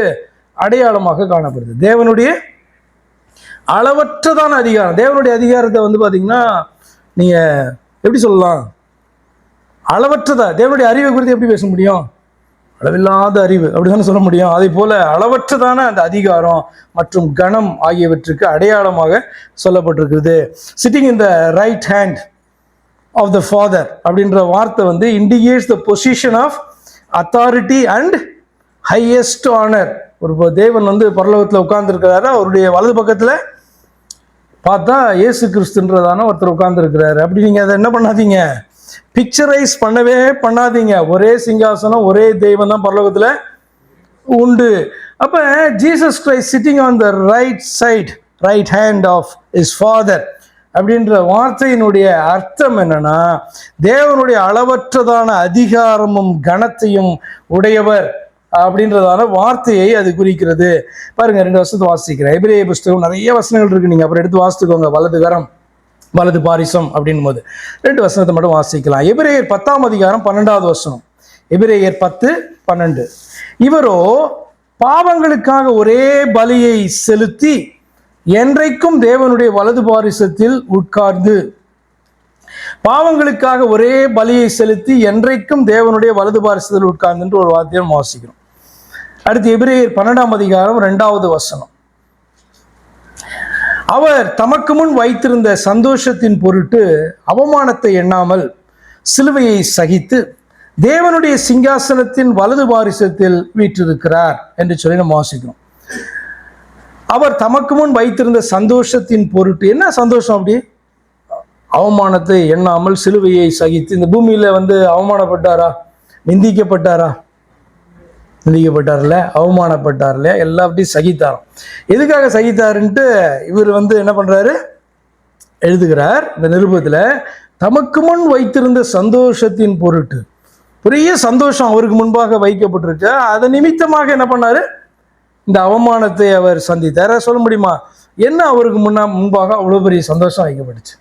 அடையாளமாக காணப்படுது. தேவனுடைய அளவற்றதான அதிகாரம், தேவனுடைய அதிகாரத்தை வந்து பார்த்தீங்கன்னா நீங்க எப்படி சொல்லலாம்? அளவற்றதா. தேவனுடைய அறிவை குறித்து எப்படி பேச முடியும்? அளவில்லாத அறிவு அப்படிதானே சொல்ல முடியும். அதே போல அளவற்றதான அந்த அதிகாரம் மற்றும் கணம் ஆகியவற்றுக்கு அடையாளமாக சொல்லப்பட்டிருக்கிறது. Sitting in the right hand of the father அப்படின்ற வார்த்தை வந்து indicates the position of authority and highest honour. ஒரு தேவன் வந்து பரலோகத்தில் உட்கார்ந்துருக்கிறாரு, அவருடைய வலது பக்கத்தில் பார்த்தா இயேசு கிறிஸ்துன்றதான ஒருத்தர் உட்கார்ந்துருக்கிறாரு. அப்படி நீங்கள் அதை என்ன பண்ணாதீங்க, பிக்சரைஸ் பண்ணவே பண்ணாதீங்க. ஒரே சிங்காசனம், ஒரே தெய்வம் தான் பரலோகத்தில் உண்டு. அப்போ Jesus Christ sitting on the right side, right hand of is father அப்படின்ற வார்த்தையினுடைய அர்த்தம் என்னன்னா, தேவனுடைய அளவற்றதான அதிகாரமும் கனத்தையும் உடையவர் அப்படின்றதான வார்த்தையை அது குறிக்கிறது. பாருங்க, 2 வசனத்தை வாசிக்கிறேன். எபிரேய புஸ்தகம் நிறைய வசனங்கள் இருக்கு, நீங்க அப்புறம் எடுத்து வாசித்துக்கோங்க. வலது கரம், வலது பாரிசம் அப்படின் போது 2 வசனத்தை மட்டும் வாசிக்கலாம். எபிரேயர் 10:12 வசனம். எபிரேயர் 10:12. இவரோ பாவங்களுக்காக ஒரே பலியை செலுத்தி என்றைக்கும் தேவனுடைய வலது பாரிசத்தில் உட்கார்ந்து, பாவங்களுக்காக ஒரே பலியை செலுத்தி என்றைக்கும் தேவனுடைய வலது பாரிசத்தில் உட்கார்ந்து என்று ஒரு வார்த்தையை வாசிக்கிறோம். அடுத்து எபிரேயர் 12:2 வசனம். அவர் தமக்கு முன் வைத்திருந்த சந்தோஷத்தின் பொருட்டு அவமானத்தை எண்ணாமல் சிலுவையை சகித்து தேவனுடைய சிங்காசனத்தின் வலது பாரிசத்தில் வீற்றிருக்கிறார் என்று சொல்லி நம்ம வாசிக்கிறோம். அவர் தமக்கு முன் வைத்திருந்த சந்தோஷத்தின் பொருட்டு, என்ன சந்தோஷம்? அப்படி அவமானத்தை எண்ணாமல் சிலுவையை சகித்து. இந்த பூமியில வந்து அவமானப்பட்டாரா? நிந்திக்கப்பட்டாரா? நிந்திக்கப்பட்டார்ல, அவமானப்பட்டார்ல, எல்லாத்தையும் சகித்தாராம். எதுக்காக சகித்தாருன்ட்டு இவர் வந்து என்ன பண்றாரு, எழுதுகிறார் இந்த நிருபத்துல. தமக்கு முன் வைத்திருந்த சந்தோஷத்தின் பொருட்டு, பெரிய சந்தோஷம் அவருக்கு முன்பாக வைக்கப்பட்டிருக்கு, அதன் நிமித்தமாக என்ன பண்ணாரு, இந்த அவமானத்தை அவர் சந்தித்தார். சொல்ல முடியுமா என்ன அவருக்கு முன்பாக அவ்வளவு பெரிய சந்தோஷம் வைக்கப்பட்டுச்சு?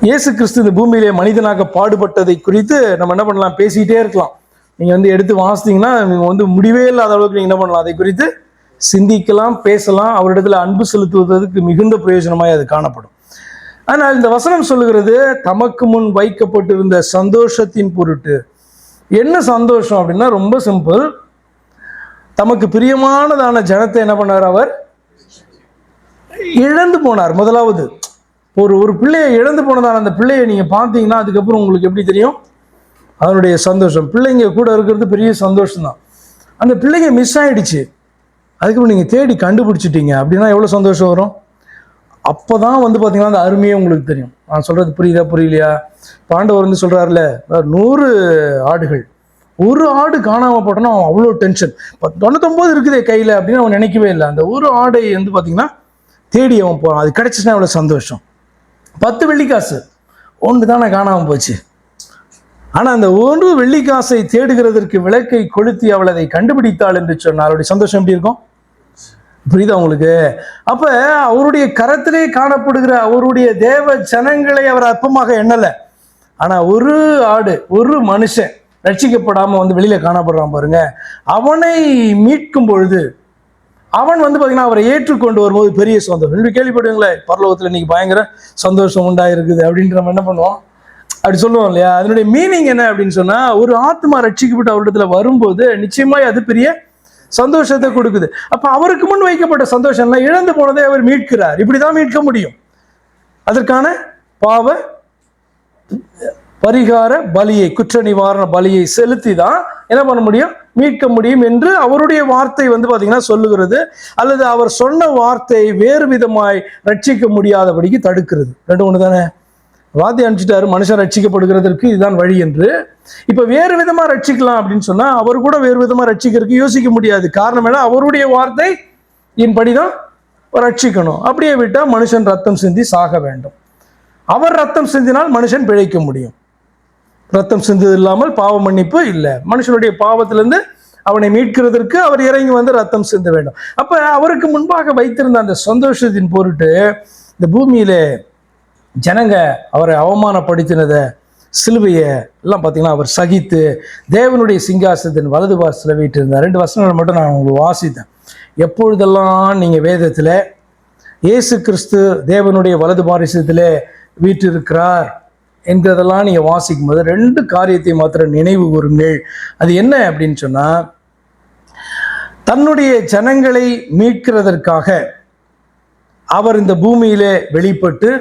இயேசு கிறிஸ்து இந்த பூமியிலே மனிதனாக பாடுபட்டதை குறித்து நம்ம என்ன பண்ணலாம், பேசிக்கிட்டே இருக்கலாம். நீங்க வந்து எடுத்து வாசித்தீங்கன்னா நீங்க வந்து முடிவே இல்லாத அளவுக்கு நீங்க என்ன பண்ணலாம், அதை குறித்து சிந்திக்கலாம், பேசலாம். அவரிடத்துல அன்பு செலுத்துவதற்கு மிகுந்த பிரயோஜனமாய் அது காணப்படும். ஆனால் இந்த வசனம் சொல்லுகிறது, தமக்கு முன் வைக்கப்பட்டிருந்த சந்தோஷத்தின் பொருட்டு. என்ன சந்தோஷம் அப்படின்னா ரொம்ப சிம்பிள். தமக்கு பிரியமானதான ஜனத்தை என்ன பண்ணார், அவர் இழந்து போனார். முதலாவது ஒரு பிள்ளையை இழந்து போனதான அந்த பிள்ளையை நீங்க பார்த்தீங்கன்னா அதுக்கப்புறம் உங்களுக்கு எப்படி தெரியும் அதனுடைய சந்தோஷம். பிள்ளைங்க கூட இருக்கிறது பெரிய சந்தோஷம் தான். அந்த பிள்ளைங்க மிஸ் ஆயிடுச்சு, அதுக்கப்புறம் நீங்க தேடி கண்டுபிடிச்சிட்டீங்க அப்படின்னா எவ்வளவு சந்தோஷம் வரும். அப்போதான் வந்து பார்த்தீங்கன்னா அந்த அருமையே உங்களுக்கு தெரியும். நான் சொல்றது புரியுதா புரியலையா? ஆண்டவர் வந்து சொல்றாருல, 100 ஆடுகள், ஒரு ஆடு காணாம போட்டோன்னா அவன் அவ்வளோ டென்ஷன். 99 இருக்குதே கையில் அப்படின்னு அவன் நினைக்கவே இல்லை. அந்த ஒரு ஆடை வந்து பார்த்தீங்கன்னா தேடி அவன் போகிறான். அது கிடைச்சிச்சுன்னா எவ்வளோ சந்தோஷம். 10 வெள்ளிக்காசு ஒன்று தானே காணாமல் போச்சு. ஆனால் அந்த ஒன்று வெள்ளிக்காசை தேடுகிறதற்கு விளக்கை கொளுத்தி அவள் அதை கண்டுபிடித்தாள் என்று சொன்னால் அவருடைய சந்தோஷம் எப்படி இருக்கும்? புரியுதா உங்களுக்கு? அப்ப அவருடைய கரத்திலே காணப்படுகிற அவருடைய தேவ ஜனங்களை அவர் அற்பமாக எண்ணலை. ஆனா ஒரு ஆடு, ஒரு மனுஷன் ரட்சிக்கப்படாம வந்து வெளியில காணப்படுறான் பாருங்க, அவனை மீட்கும் பொழுது அவன் வந்து பாத்தீங்கன்னா அவரை ஏற்றுக்கொண்டு வரும்போது பெரிய சந்தோஷம். கேள்விப்படுவீங்களே, பரலோகத்துல இன்னைக்கு பயங்கர சந்தோஷம் உண்டாயிருக்குது அப்படின்ற நம்ம என்ன பண்ணுவோம், அப்படி சொல்லுவோம் இல்லையா? அதனுடைய மீனிங் என்ன அப்படின்னு சொன்னா, ஒரு ஆத்மா ரட்சிக்கப்பட்டு அவரிடத்துல வரும்போது நிச்சயமாய் அது பெரிய சந்தோஷத்தை கொடுக்குது. அப்ப அவருக்கு முன் வைக்கப்பட்ட சந்தோஷம்லாம் இழந்து போனதை அவர் மீட்கிறார். இப்படிதான் மீட்க முடியும். அதற்கான பாவ பரிகார பலியை, குற்ற நிவாரண பலியை செலுத்தி தான் என்ன பண்ண முடியும், மீட்க முடியும் என்று அவருடைய வார்த்தை வந்து பாத்தீங்கன்னா சொல்லுகிறது. அல்லது அவர் சொன்ன வார்த்தை வேறு விதமாய் ரட்சிக்க முடியாதபடிக்கு தடுக்கிறது. ரெண்டு ஒன்று தானே. வார்த்தை அனுப்பிச்சிட்டாரு, மனுஷன் ரட்சிக்கப்படுகிறதற்கு இதுதான் வழி என்று. இப்ப வேறு விதமா ரட்சிக்கலாம் அப்படின்னு சொன்னா அவர் கூட வேறு விதமா ரட்சிக்கிறதுக்கு யோசிக்க முடியாது. காரணம் என்ன, அவருடைய வார்த்தை படிதான் ரட்சிக்கணும். அப்படியே விட்டா மனுஷன் ரத்தம் சிந்தி சாக வேண்டும். அவர் ரத்தம் சிந்தினால் மனுஷன் பிழைக்க முடியும். ரத்தம் சிந்தது இல்லாமல் பாவ மன்னிப்பு இல்லை. மனுஷனுடைய பாவத்திலிருந்து அவனை மீட்கிறதற்கு அவர் இறங்கி வந்து ரத்தம் சிந்த வேண்டும். அப்ப அவருக்கு முன்பாக வைத்திருந்த அந்த சந்தோஷத்தின் பொருட்டு இந்த பூமியிலே ஜனங்க அவரை அவமானப்படுத்தினதை, சிலுவையை எல்லாம் பார்த்தீங்கன்னா அவர் சகித்து தேவனுடைய சிங்காசனத்தின் வலது பாரத்தில் வீட்டிருந்தார். 2 வசனங்களை மட்டும் நான் உங்களுக்கு வாசித்தேன். எப்பொழுதெல்லாம் நீங்கள் வேதத்தில் இயேசு கிறிஸ்து தேவனுடைய வலது பாரிசத்திலே வீற்றிருக்கிறார் என்கிறதெல்லாம் நீங்கள் வாசிக்கும் போது 2 காரியத்தை மாத்திரம் நினைவு கூறுங்கள். அது என்ன அப்படின்னு சொன்னால், தன்னுடைய ஜனங்களை மீட்கிறதற்காக அவர் இந்த பூமியிலே வெளிப்பட்டு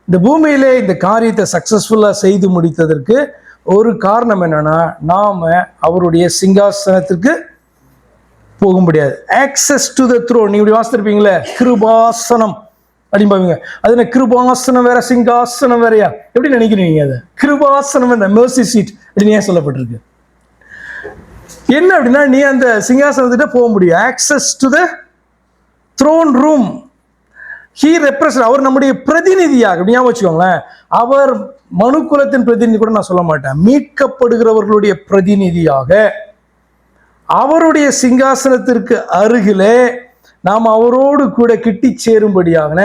இந்த பூமியிலே இந்த காரியத்தை சக்சஸ்ஃபுல்லாக செய்து முடித்ததற்கு ஒரு காரணம் என்னன்னா, நாம அவருடைய சிங்காசனத்திற்கு போக முடியாது. Access to the thrown. நீ இப்படி வாசித்திருப்பீங்களே, கிருபாசனம் அப்படிம்பாங்க. அது என்ன, கிருபாசனம் வேற சிங்காசனம் வேறையா? எப்படி நினைக்கிறீங்க? அது கிருபாசனம் என்ன, மெர்சி சீட் அப்படின்னு ஏன் சொல்லப்பட்டிருக்கு? என்ன அப்படின்னா, நீ அந்த சிங்காசனத்திட்ட போக முடியும். Access to the throne room. He represent, அவர் நம்முடைய பிரதிநிதியாக. அப்படி ஞாபகம் வச்சுக்கோங்களேன். அவர் மனுக்குலத்தின் பிரதிநிதி கூட நான் சொல்ல மாட்டேன், மீட்கப்படுகிறவர்களுடைய பிரதிநிதியாக அவருடைய சிங்காசனத்திற்கு அருகிலே நாம் அவரோடு கூட கிட்டி சேரும்படியாக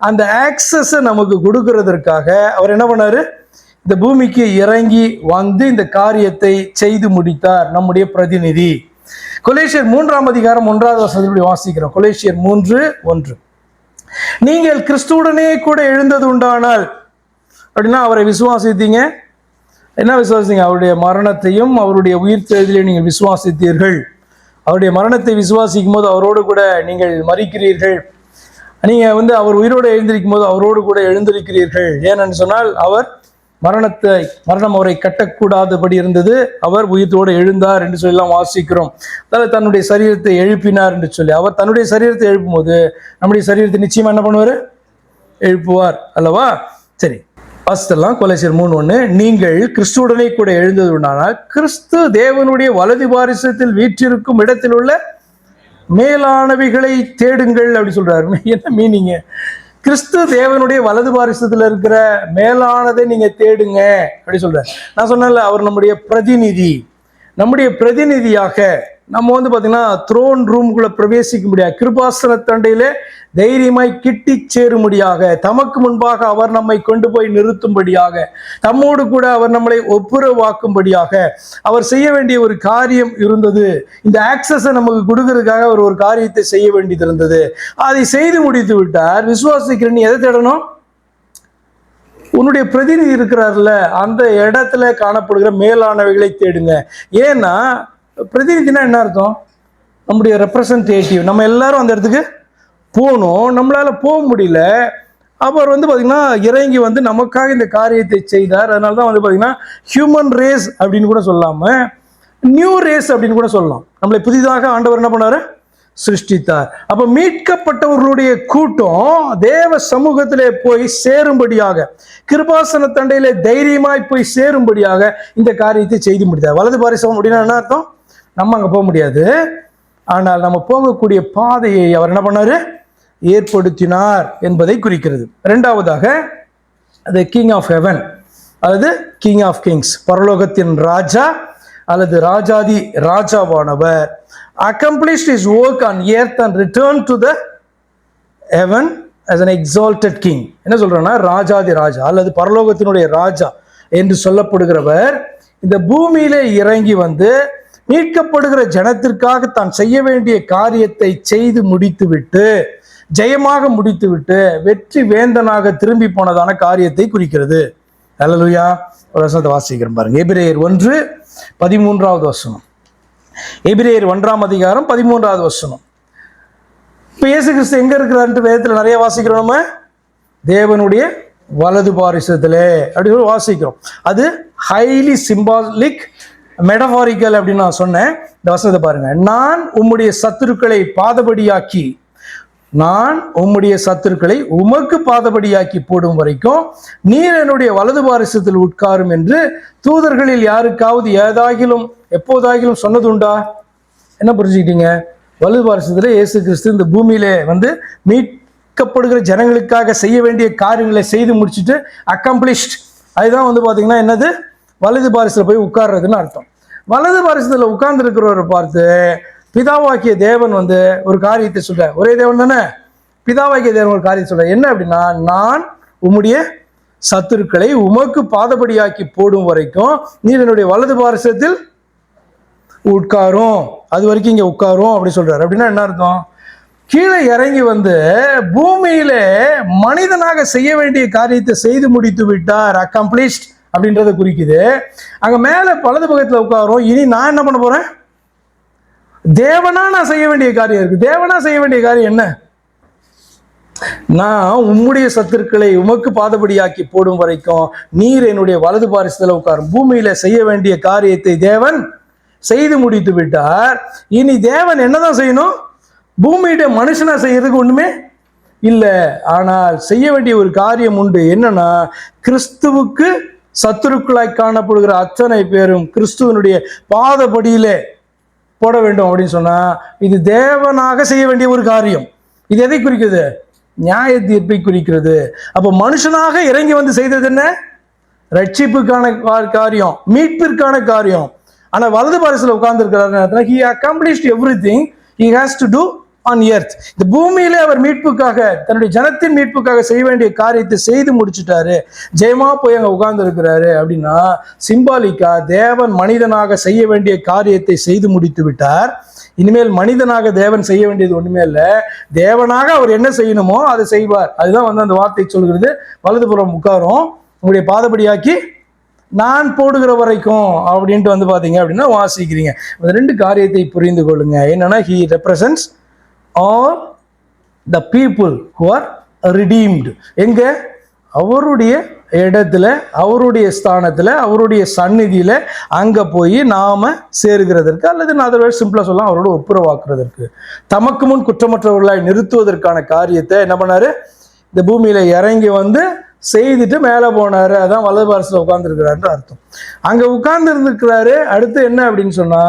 அந்த ஆக்சஸை நமக்கு கொடுக்கிறதற்காக அவர் என்ன பண்ணாரு, இந்த பூமிக்கு இறங்கி வந்து இந்த காரியத்தை செய்து முடித்தார். நம்முடைய பிரதிநிதி. கொலேசியர் 3ஆம் அதிகாரம் 1வது வசனத்தை வாசிக்கிறோம். கொலேசியர் 3:1. நீங்கள் கிறிஸ்துவுடனே கூட எழுந்தது உண்டானால் அப்படின்னா அவரை விசுவாசித்தீங்க. என்ன விசுவாசித்தீங்க? அவருடைய மரணத்தையும் அவருடைய உயிர்த்தெழுதலையும் நீங்கள் விசுவாசித்தீர்கள். அவருடைய மரணத்தை விசுவாசிக்கும் போது அவரோடு கூட நீங்கள் மரிக்கிறீர்கள். நீங்கள் வந்து அவர் உயிரோடு எழுந்திருக்கும் போது அவரோடு கூட எழுந்திருக்கிறீர்கள். ஏனென்று சொன்னால் அவர் மரணம் அவரை கட்டக்கூடாதபடி இருந்தது, அவர் உயிரோடு எழுந்தார் என்று சொல்லலாம் வாசிக்கிறோம். அதாவது தன்னுடைய சரீரத்தை எழுப்பினார் என்று சொல்லி, அவர் தன்னுடைய சரீரத்தை எழுப்பும் போது நம்முடைய சரீரத்தை நிச்சயமா என்ன பண்ணுவார், எழுப்புவார் அல்லவா? சரி, வாசித்தெல்லாம். கொலேசியர் 3:1. நீங்கள் கிறிஸ்துவுடனே கூட எழுந்தது உண்டானால் கிறிஸ்து தேவனுடைய வலது பாரிசத்தில் வீற்றிருக்கும் இடத்தில் உள்ள மேலானவைகளை தேடுங்கள் அப்படி சொல்றாரு. என்ன மீனிங்க? கிறிஸ்து தேவனுடைய வலது பாரிசத்தில் இருக்கிற மேலானதை நீங்க தேடுங்க அப்படி சொல்றாரு. நான் சொன்னேன்ல, அவர் நம்முடைய பிரதிநிதி. நம்முடைய பிரதிநிதியாக நம்ம வந்து பாத்தீங்கன்னா த்ரோன் ரூம்குள்ள பிரவேசிக்க முடியாது. கிருபாசன தண்டையிலே தைரியமாய் கிட்டி சேரும்படியாக, தமக்கு முன்பாக அவர் நம்மை கொண்டு போய் நிறுத்தும்படியாக, தம்மோடு கூட அவர் நம்மளை ஒப்புரவாக்கும்படியாக அவர் செய்ய வேண்டிய ஒரு காரியம் இருந்தது. இந்த ஆக்சஸை நமக்கு கொடுக்கறதுக்காக அவர் ஒரு காரியத்தை செய்ய வேண்டியது இருந்தது. அதை செய்து முடித்து விட்டார். விசுவாசிக்கிற நீ எதை தேடணும்? உன்னுடைய பிரதிநிதி இருக்கிறார்ல, அந்த இடத்துல காணப்படுகிற மேலானவைகளை தேடுங்க. ஏன்னா பிரதிநிதினா என்ன அர்த்தம்? நம்முடைய ரெப்ரசன்டேட்டிவ். நம்ம எல்லாரும் அந்த இடத்துக்கு போகணும். நம்மளால போக முடியல. அவர் வந்து பாத்தீங்கன்னா இறங்கி வந்து நமக்காக இந்த காரியத்தை செய்தார். அதனாலதான் வந்து பாத்தீங்கன்னா ஹியூமன் ரேஸ் அப்படின்னு கூட சொல்லாம நியூ ரேஸ் அப்படின்னு கூட சொல்லலாம். நம்மளை புதிதாக ஆண்டவர் என்ன பண்ணாரு, சிருஷ்டித்தார். அப்ப மீட்கப்பட்டவர்களுடைய கூட்டம் தேவ சமூகத்திலே போய் சேரும்படியாக, கிருபாசன தண்டையிலே தைரியமாய் போய் சேரும்படியாக இந்த காரியத்தை செய்து முடித்தார். வலது பாரிசம் அப்படின்னா என்ன அர்த்தம்? நம்ம அங்க போக முடியாது. ஆனால் நம்ம போகக்கூடிய பாதையை அவர் என்ன பண்ணாரு, ஏற்படுத்தினார் என்பதை குறிக்கிறது. இரண்டாவதாக the king of heaven, அல்லது கிங் ஆஃப் கிங்ஸ், பரலோகத்தின் ராஜா அல்லது ராஜாதி ராஜாவானவர் accomplished his work on earth and returned to the heaven as an exalted king. என்ன சொல்றேன்னா ராஜாதி ராஜா அல்லது பரலோகத்தினுடைய ராஜா என்று சொல்லப்படுகிறவர் இந்த பூமியிலே இறங்கி வந்து மீட்கப்படுகிற ஜனத்திற்காக தான் செய்ய வேண்டிய காரியத்தை செய்து முடித்துவிட்டு ஜெயமாக முடித்துவிட்டு வெற்றி வேந்தனாக திரும்பி போனதான காரியத்தை குறிக்கிறது. அல்லேலூயா. ஒரு வசனத்தை வாசிக்கிறோம் பாருங்க. எபிரேயர் 1:13 வசனம். எபிரேயர் 1 வசனம். இப்ப இயேசு கிறிஸ்து எங்க இருக்கிறாருன்னு வேதத்துல நிறைய வாசிக்கிறோம். நம்ம தேவனுடைய வலது பாரிசத்திலே அப்படி வாசிக்கிறோம். அது ஹைலி சிம்பாலிக் மெடபாரிக்கல் அப்படின்னு நான் சொன்னேன். இந்த வசனத்தை பாருங்க. நான் உம்முடைய சத்துருக்களை பாதபடியாக்கி உமக்கு பாதபடியாக்கி போடும் வரைக்கும் நீர் என்னுடைய வலது பாரிசத்தில் உட்காரும் என்று தூதர்களில் யாருக்காவது ஏதாகிலும் எப்போதாகிலும் சொன்னதுண்டா? என்ன புரிஞ்சுக்கிட்டீங்க? வலது பாரிசத்துல இயேசு கிறிஸ்து இந்த பூமியிலே வந்து மீட்கப்படுகிற ஜனங்களுக்காக செய்ய வேண்டிய காரியங்களை செய்து முடிச்சுட்டு அக்கம்ப்ளிஷ்ட், அதுதான் வந்து பாத்தீங்கன்னா என்னது, வலது பாரிசத்துல போய் உட்கார்றதுன்னு அர்த்தம். வலது பாரிசத்துல உட்கார்ந்து இருக்கிறவரை பார்த்து பிதாவாக்கிய தேவன் வந்து ஒரு காரியத்தை சொல்ற, ஒரே தேவன் தானே, பிதாவாக்கிய தேவன் ஒரு காரியத்தை சொல்ற. என்ன அப்படின்னா, நான் உம்முடைய சத்துருக்களை உமக்கு பாதபடியாக்கி போடும் வரைக்கும் நீர் என்னுடைய வலது பாரிசத்தில் உட்காரும், அது வரைக்கும் இங்க உட்காரும் அப்படி சொல்றாரு. அப்படின்னா என்ன அர்த்தம்? கீழே இறங்கி வந்து பூமியில மனிதனாக செய்ய வேண்டிய காரியத்தை செய்து முடித்து விட்டார், அக்கம்ப்ளிஷ்ட் அப்படின்றத குறிக்குது. அங்க மேல வலது பக்கத்துல உட்காரும். இனி நான் என்ன பண்ண போறேன்? தேவனா நான் செய்ய வேண்டிய காரியம் இருக்கு. தேவனா செய்ய வேண்டிய காரியம் என்ன? நான் உம்முடைய சத்துருக்களை உமக்கு பாதபடியாக்கி போடும் வரைக்கும் நீர் என்னுடைய வலது பாரிசத்துல உட்காரும். பூமியில செய்ய வேண்டிய காரியத்தை தேவன் செய்து முடித்து விட்டார். இனி தேவன் என்னதான் செய்யணும்? பூமியிட மனுஷனா செய்யறதுக்கு ஒண்ணுமே இல்லை. ஆனால் செய்ய வேண்டிய ஒரு காரியம் உண்டு. என்னன்னா, கிறிஸ்துவுக்கு சத்துருக்களாய் காணப்படுகிற அத்தனை பேரும் கிறிஸ்துவனுடைய பாதபடியிலே போட வேண்டும் அப்படின்னு சொன்னா இது தேவனாக செய்ய வேண்டிய ஒரு காரியம். இது எதை குறிக்கிறது? நியாய தீர்ப்பை குறிக்கிறது. அப்போ மனுஷனாக இறங்கி வந்து செய்தது என்ன? ரட்சிப்புக்கான காரியம், மீட்பிற்கான காரியம். ஆனா வலது பாரிசத்துல உட்கார்ந்து இருக்கிறாரு. he accomplished everything he has to do on earth. இந்த பூமியில அவர் மீட்புக்காக, தன்னுடைய ஜனத்தின் மீட்புக்காக செய்ய வேண்டிய காரியத்தை செய்து முடிச்சுட்டாரு, ஜெயமா போய் அங்க உட்கார்ந்து இருக்கிறாரு. அப்படின்னா சிம்பாலிக்கா தேவன் மனிதனாக செய்ய வேண்டிய காரியத்தை செய்து முடித்து விட்டார். இனிமேல் மனிதனாக தேவன் செய்ய வேண்டியது ஒண்ணுமே இல்லை. தேவனாக அவர் என்ன செய்யணுமோ அதை செய்வார். அதுதான் வந்து அந்த வார்த்தை சொல்கிறது. வலதுபுறம் உட்காரும், உங்களுடைய பாதபடியாக்கி நான் போடுகிற வரைக்கும் அப்படின்ட்டு வந்து பாத்தீங்க அப்படின்னா வாசிக்கிறீங்க. இந்த ரெண்டு காரியத்தை புரிந்து கொள்ளுங்க. என்னன்னா, he represents all the people who are redeemed. எங்க? அவருடைய இடத்துல, அவருடைய ஸ்தானத்துல, அவருடைய சந்நிதியில அங்க போய் நாம சேருகிறதற்கு, அல்லது நான் அதை சிம்பிளா சொல்லலாம், அவரோட ஒப்புரவாக்குறதற்கு, தமக்கு முன் குற்றமற்றவர்களாய் நிறுத்துவதற்கான காரியத்தை என்ன பண்ணாரு? இந்த பூமியில இறங்கி வந்து செய்துட்டு மேலே போனாரு. அதான் வலது பாரிசத்துல உட்கார்ந்து இருக்கிறாருன்னு அர்த்தம். அங்க உட்கார்ந்து இருந்திருக்கிறாரு. அடுத்து என்ன அப்படின்னு சொன்னா,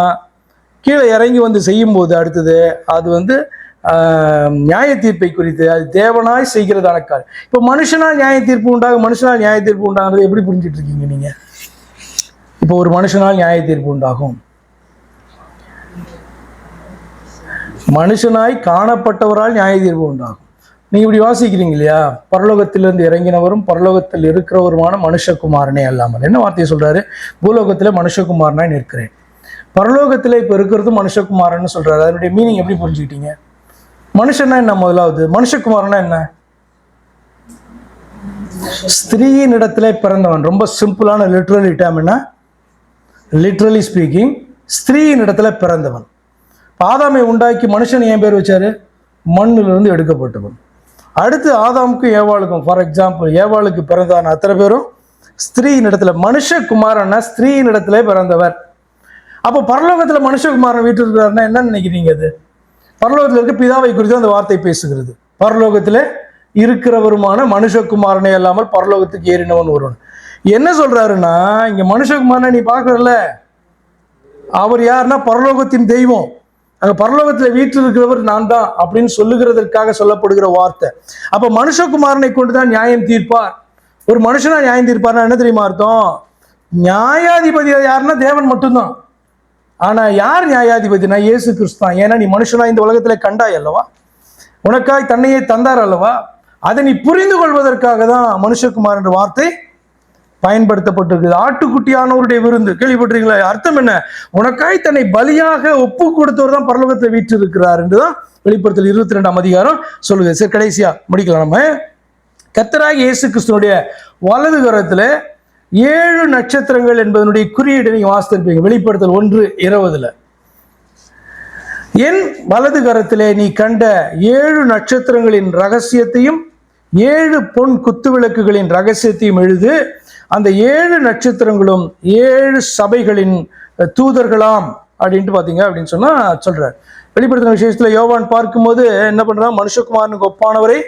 கீழே இறங்கி வந்து செய்யும் போது அடுத்தது அது வந்து நியாய தீர்ப்பை குறித்து, அது தேவனாய் செய்கிறதான காரியம். இப்போ மனுஷனால் நியாய தீர்ப்பு உண்டாகும். மனுஷனால் நியாய தீர்ப்பு உண்டாகிறது எப்படி புரிஞ்சிட்டு இருக்கீங்க நீங்க? இப்போ ஒரு மனுஷனால் நியாய தீர்ப்பு உண்டாகும். மனுஷனாய் காணப்பட்டவரால் நியாய தீர்ப்பு உண்டாகும். நீங்க இப்படி வாசிக்கிறீங்க இல்லையா? பரலோகத்திலிருந்து இறங்கினவரும் பரலோகத்தில் இருக்கிறவருமான மனுஷகுமாரனே அல்லாமல். என்ன வார்த்தையை சொல்றாரு? பூலோகத்துல மனுஷகுமாரனாய் நிற்கிறேன். பரலோகத்துல இப்ப இருக்கிறது மனுஷகுமாரன்னு சொல்றாரு. அதனுடைய மீனிங் எப்படி புரிஞ்சுக்கிட்டீங்க? மனுஷன்னா என்ன? முதலாவது மனுஷகுமாரனா என்ன? ஸ்திரீயின் இடத்துல பிறந்தவன். ரொம்ப சிம்பிளான லிட்ரலி டேர்ம் என்ன? லிட்ரலி ஸ்பீக்கிங், ஸ்திரீயின் இடத்துல பிறந்தவன். ஆதாமை உண்டாக்கி மனுஷன் ஏன் பேர் வச்சாரு? மண்ணிலிருந்து எடுக்கப்பட்டவன். அடுத்து ஆதாமுக்கும் ஏவாளுக்கும், ஃபார் எக்ஸாம்பிள் ஏவாளுக்கு பிறந்தான அத்தனை பேரும் ஸ்திரீயின் இடத்துல. மனுஷகுமாரன்னா ஸ்திரீயின் இடத்துல பிறந்தவர். அப்போ பரலோகத்துல மனுஷகுமாரன் வீட்டு இருக்கிறாருன்னா என்ன நினைக்கிறீங்க? அது பரலோகத்தில் இருக்க பிதாவை குறித்து அந்த வார்த்தை பேசுகிறது. பரலோகத்துல இருக்கிறவருமான மனுஷகுமாரனே அல்லாமல் பரலோகத்துக்கு ஏறினவன் ஒருவன். என்ன சொல்றாருன்னா, இங்க மனுஷகுமாரனை நீ பாக்குறல, அவர் யாருன்னா பரலோகத்தின் தெய்வம். அங்க பரலோகத்துல வீட்டில் இருக்கிறவர் நான் தான் அப்படின்னு சொல்லுகிறதற்காக சொல்லப்படுகிற வார்த்தை. அப்ப மனுஷகுமாரனை கொண்டுதான் நியாயம் தீர்ப்பார். ஒரு மனுஷனா நியாயம் தீர்ப்பார்னா என்ன தெரியுமா அர்த்தம்? நியாயாதிபதி யாருன்னா தேவன் மட்டும்தான். ஆனா யார் நியாயாதிபதினா இயேசு கிறிஸ்து தான். ஏன்னா நீ மனுஷனா இந்த உலகத்துல கண்டாய் அல்லவா, உனக்காய் தன்னையே தந்தார் அல்லவா. அதை நீ புரிந்து கொள்வதற்காக தான் மனுஷகுமார் என்ற வார்த்தை பயன்படுத்தப்பட்டிருக்குது. ஆட்டுக்குட்டியானவருடைய விருந்து கேள்விப்பட்டிருக்கீங்களா? அர்த்தம் என்ன? உனக்காய் தன்னை பலியாக ஒப்பு கொடுத்தவர் தான் பரலோகத்தை வீற்று இருக்கிறார் என்றுதான் வெளிப்படுத்தல் 22ஆம் அதிகாரம் சொல்லுது. சரி, கடைசியா முடிக்கலாம். நம்ம கர்த்தராகிய இயேசு கிறிஸ்துனுடைய வலது கரத்துல 7 நட்சத்திரங்கள் என்பதனுடைய குறியீடு நீங்க வாசித்திருப்பீங்க. வெளிப்படுத்தல் 1:20. என் வலது கரத்திலே நீ கண்ட 7 நட்சத்திரங்களின் ரகசியத்தையும் 7 பொன் குத்துவிளக்குகளின் ரகசியத்தையும் எழுது. அந்த 7 நட்சத்திரங்களும் 7 சபைகளின் தூதர்களாம் அப்படின்ட்டு பாத்தீங்க அப்படின்னு சொன்னா சொல்றார். வெளிப்படுத்தின விசேஷத்துல யோவான் பார்க்கும்போது என்ன பண்றான்? மனுஷகுமாரனுக்கு ஒப்பானவரை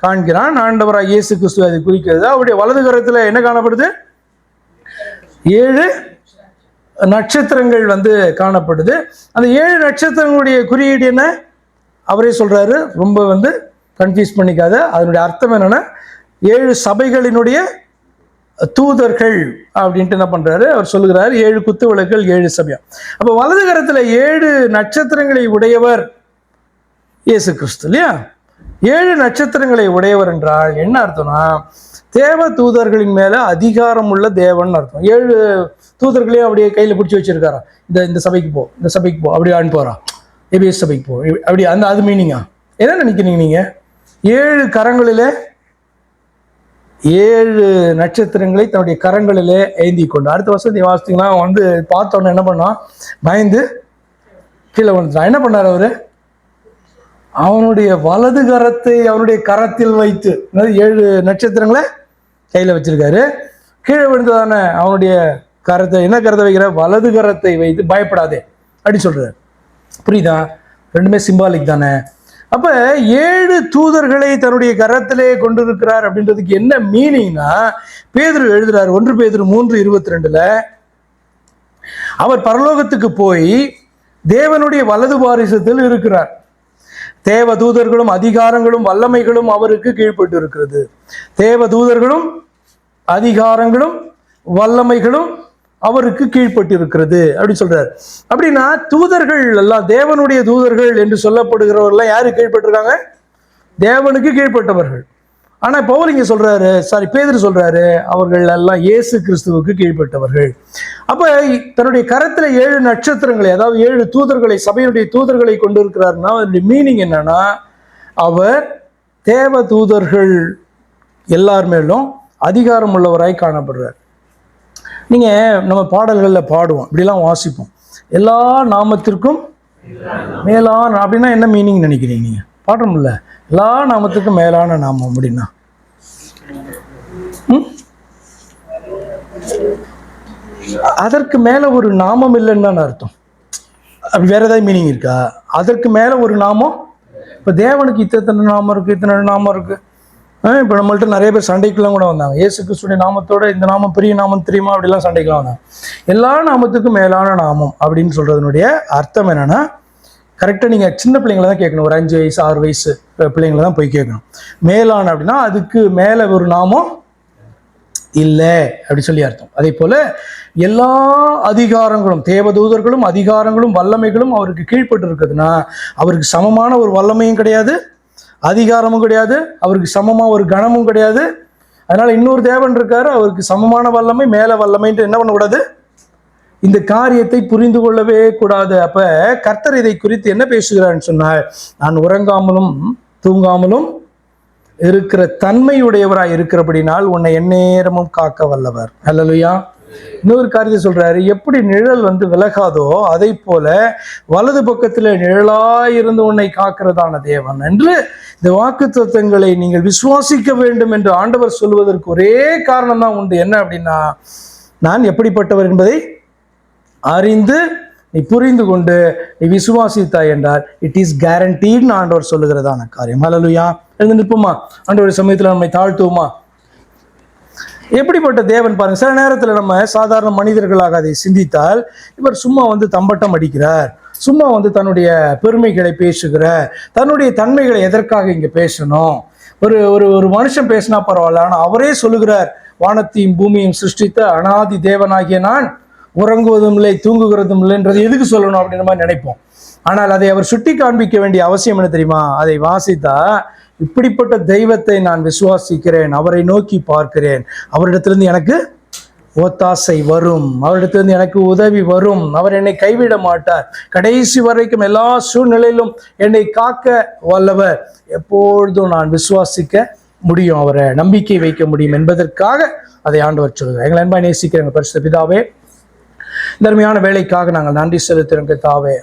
காண்கிறான். ஆண்டவராக இயேசு கிறிஸ்து அதை குறிக்கிறது. அவருடைய வலது கரத்துல என்ன காணப்படுது? 7 நட்சத்திரங்கள் காணப்படுது. அந்த 7 நட்சத்திரங்களுடைய குறியீடு என்ன? அவரே சொல்றாரு, ரொம்ப கன்ஃபியூஸ் பண்ணிக்காத. அதனுடைய அர்த்தம் என்னன்னா 7 சபைகளினுடைய தூதர்கள் அப்படின்ட்டு என்ன பண்றாரு? அவர் சொல்லுகிறாரு 7 குத்து விளக்குகள் 7 சபையா. அப்ப வலது கரத்துல 7 நட்சத்திரங்களை உடையவர் இயேசு கிறிஸ்து இல்லையா? 7 நட்சத்திரங்களை உடையவர் என்றால் என்ன அர்த்தம்னா தேவ தூதர்களின் மேல அதிகாரம் உள்ள தேவன் அர்த்தம். 7 தூதர்களையும் அப்படியே கையில பிடிச்சி வச்சிருக்காரா, இந்த சபைக்கு போ, இந்த சபைக்கு போ, அப்படி அனுப்புறா, எபிஎஸ் சபைக்கு போ, அப்படி அது மீனிங்கா? என்ன நினைக்கிறீங்க நீங்க? 7 கரங்களிலே 7 நட்சத்திரங்களை தன்னுடைய கரங்களிலே ஏந்தி கொண்டு. அடுத்த வருஷத்தை வாசித்தீங்கன்னா பார்த்தோன்னு என்ன பண்ணான்? பயந்து கீழே வந்துட்டான். என்ன பண்ணார் அவரு? அவனுடைய வலது கரத்தை அவனுடைய கரத்தில் வைத்து 7 நட்சத்திரங்களை கையில வச்சிருக்காரு. கீழே விழுந்ததான அவனுடைய கரத்தை, என்ன கரத்தை வைக்கிற? வலது கரத்தை வைத்து பயப்படாதே அப்படி சொல்றாரு. புரியுதா? ரெண்டுமே சிம்பாலிக் தானே. அப்ப 7 தூதர்களை தன்னுடைய கரத்திலே கொண்டிருக்கிறார் அப்படின்றதுக்கு என்ன மீனிங்னா, பேதுரு எழுதுறாரு 1 பேதுரு 3:22 அவர் பரலோகத்துக்கு போய் தேவனுடைய வலது பாரிசத்தில் இருக்கிறார். தேவ தூதர்களும் அதிகாரங்களும் வல்லமைகளும் அவருக்கு கீழ்பட்டு இருக்கிறது. தேவ தூதர்களும் அதிகாரங்களும் வல்லமைகளும் அவருக்கு கீழ்பட்டு இருக்கிறது அப்படி சொல்றாரு. அப்படின்னா தூதர்கள் எல்லாம் தேவனுடைய தூதர்கள் என்று சொல்லப்படுகிறவர்கள் யாரு கீழ்பட்டிருக்காங்க? தேவனுக்கு கீழ்பட்டவர்கள். ஆனா பவுல் இங்க சொல்றாரு, பேதுரு சொல்றாரு, அவர்கள் எல்லாம் இயேசு கிறிஸ்துவுக்கு கீழ்பட்டவர்கள். அப்ப தன்னுடைய கரத்துல 7 நட்சத்திரங்களை, அதாவது 7 தூதர்களை, சபையினுடைய தூதர்களை கொண்டிருக்கிறார்னா அதனுடைய மீனிங் என்னன்னா, அவர் தேவ தூதர்கள் எல்லார் மேலும் அதிகாரம் உள்ளவராய் காணப்படுறார். நீங்க நம்ம பாடல்கள்ல பாடுவோம், இப்படிலாம் வாசிப்போம், எல்லா நாமத்திற்கும் மேலான அப்படின்னா என்ன மீனிங் நினைக்கிறீங்க நீங்க? பாடுறோம்ல, எல்லா நாமத்துக்கும் மேலான நாமம் அப்படின்னா அதற்கு மேல ஒரு நாமம் இல்லைன்னு அர்த்தம். அப்படி வேற ஏதாவது மீனிங் இருக்கா? அதற்கு மேல ஒரு நாமம். இப்ப தேவனுக்கு இத்தனை நாமம் இருக்கு, இத்தனை நாமம் இருக்கு. இப்போ நம்மள்ட்ட நிறைய பேர் சண்டைக்கெல்லாம் கூட வந்தாங்க, இயேசு கிறிஸ்துடைய நாமத்தோட இந்த நாமம் பெரிய நாமம் தெரியுமா அப்படிலாம் சண்டைக்கெல்லாம் வந்தாங்க. எல்லா நாமத்துக்கும் மேலான நாமம் அப்படின்னு சொல்றதுனுடைய அர்த்தம் என்னன்னா, கரெக்டாக நீங்கள் சின்ன பிள்ளைங்களை தான் கேட்கணும். ஒரு 5 வயசு 6 வயசு பிள்ளைங்களை தான் போய் கேட்கணும். மேலான அப்படின்னா அதுக்கு மேலே ஒரு நாமம் இல்லை அப்படி சொல்லி அர்த்தம். அதே போல எல்லா அதிகாரங்களும், தேவதூதர்களும் அதிகாரங்களும் வல்லமைகளும் அவருக்கு கீழ்பட்டு இருக்குதுன்னா அவருக்கு சமமான ஒரு வல்லமையும் கிடையாது, அதிகாரமும் கிடையாது, அவருக்கு சமமா ஒரு கணமும் கிடையாது. அதனால இன்னொரு தேவன் இருக்காரு, அவருக்கு சமமான வல்லமை, மேல வல்லமைன்ட்டு என்ன பண்ணக்கூடாது? இந்த காரியத்தை புரிந்து கொள்ளவே கூடாது. அப்ப கர்த்தர் இதை குறித்து என்ன பேசுகிறான்னு சொன்னால், நான் உறங்காமலும் தூங்காமலும் இருக்கிற தன்மையுடையவராய் இருக்கிறபடினால் உன்னை எந்நேரமும் காக்க வல்லவர். அல்லேலூயா. இன்னொரு காரியத்தை சொல்றாரு, எப்படி நிழல் விலகாதோ அதை போல வலது பக்கத்துல நிழலாயிருந்து உன்னை காக்கிறதான தேவன் என்று இந்த வாக்குத்தத்தங்களை நீங்கள் விசுவாசிக்க வேண்டும் என்று ஆண்டவர் சொல்வதற்கு ஒரே காரணம் தான் உண்டு. என்ன அப்படின்னா, நான் எப்படிப்பட்டவர் என்பதை அறிந்து நீ புரிந்து கொண்டு நீ விசுவாசித்தாய் என்றால் இட் இஸ் கேரண்டீட்னு ஆண்டவர் சொல்லுகிறதான காரியம். அல்லேலூயா. எழுந்து நிற்போமா, ஆண்டவர் சமயத்தில் நம்மை தாழ்த்துவோமா. எப்படிப்பட்ட தேவன் பாருங்க. சில நேரத்தில் நம்ம சாதாரண மனிதர்களாக அதை சிந்தித்தால், இவர் சும்மா தம்பட்டம் அடிக்கிறார், சும்மா தன்னுடைய பெருமைகளை பேசுகிறார், தன்னுடைய தன்மைகளை எதற்காக இங்க பேசணும், ஒரு ஒரு ஒரு மனுஷன் பேசினா பரவாயில்ல, ஆனால் அவரே சொல்லுகிறார், வானத்தையும் பூமியும் சிருஷ்டித்த அனாதி தேவனாகிய நான் உறங்குவதும் இல்லை தூங்குகிறதும் இல்லைன்றது எதுக்கு சொல்லணும் அப்படின்ற மாதிரி நினைப்போம். ஆனால் அதை அவர் சுட்டி காண்பிக்க வேண்டிய அவசியம் என்ன தெரியுமா? அதை வாசித்தா, இப்படிப்பட்ட தெய்வத்தை நான் விசுவாசிக்கிறேன், அவரை நோக்கி பார்க்கிறேன், அவரிடத்திலிருந்து எனக்கு ஒத்தாசை வரும், அவரிடத்திலிருந்து எனக்கு உதவி வரும், அவர் என்னை கைவிட மாட்டார், கடைசி வரைக்கும் எல்லா சூழ்நிலையிலும் என்னை காக்க வல்லவர், எப்பொழுதும் நான் விசுவாசிக்க முடியும், அவரை நம்பிக்கை வைக்க முடியும் என்பதற்காக அதை ஆண்டவர் சொல்கிறார். எங்களை அன்பாய் நேசிக்கிற எங்கள் பரிசுத்த பிதாவே, தர்மையான வேலைக்காக நாங்கள் நன்றி செலுத்துகிறோம் கர்த்தாவே.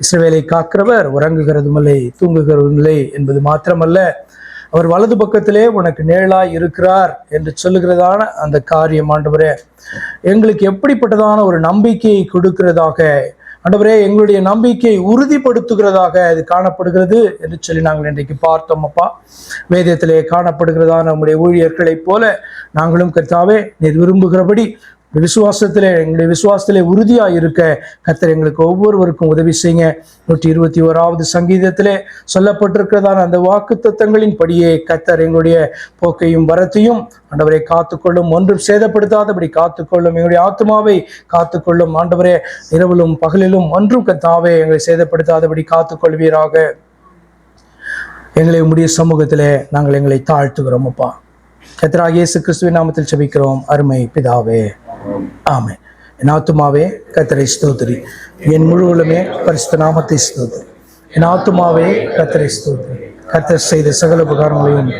இஸ்ரவேலை காக்கிறவர் உறங்குகிறதும் இல்லை தூங்குகிறதும் இல்லை என்பது மாத்திரமல்ல, அவர் வலது பக்கத்திலே உனக்கு நிழலாய் இருக்கிறார் என்று சொல்லுகிறதான அந்த காரியம் ஆண்டவரே எங்களுக்கு எப்படிப்பட்டதான ஒரு நம்பிக்கையை கொடுக்கிறதாக, ஆண்டவரே எங்களுடைய நம்பிக்கையை உறுதிப்படுத்துகிறதாக அது காணப்படுகிறது என்று சொல்லி நாங்கள் இன்றைக்கு பார்த்தோம். அப்பா, வேதத்திலே காணப்படுகிறதான நம்முடைய ஊழியர்களைப் போல நாங்களும் கர்த்தாவே நீர் விரும்புகிறபடி விசுவாசத்திலே எங்களுடைய விசுவாசத்திலே உறுதியாக இருக்க கர்த்தர் எங்களுக்கு ஒவ்வொருவருக்கும் உதவி செய்யுங்க. 121வது சங்கீதத்திலே சொல்லப்பட்டிருக்கிறதான அந்த வாக்கு தத்தங்களின் படியே கர்த்தர் எங்களுடைய போக்கையும் வரத்தையும் ஆண்டவரை காத்துக்கொள்ளும், ஒன்றும் சேதப்படுத்தாதபடி காத்துக்கொள்ளும், எங்களுடைய ஆத்மாவை காத்துக்கொள்ளும் ஆண்டவரே, இரவிலும் பகலிலும் ஒன்றும் கர்த்தாவே எங்களை சேதப்படுத்தாதபடி காத்துக்கொள்வீராக. எங்களை உம்முடைய சமூகத்திலே நாங்கள் எங்களை தாழ்த்துகிறோம் அப்பா. கர்த்தராகிய இயேசு கிறிஸ்துவின் நாமத்தில் ஜெபிக்கிறோம் அருமை பிதாவே, ஆமென். என் ஆத்துமாவே கர்த்தரை ஸ்தோத்திரி, என் முழு உள்ளமே பரிசுத்த நாமத்தை ஸ்தோத்திரி. என் ஆத்துமாவே கர்த்தரை ஸ்தோத்திரி, கர்த்தர் செய்த சகல உபகாரங்களையும்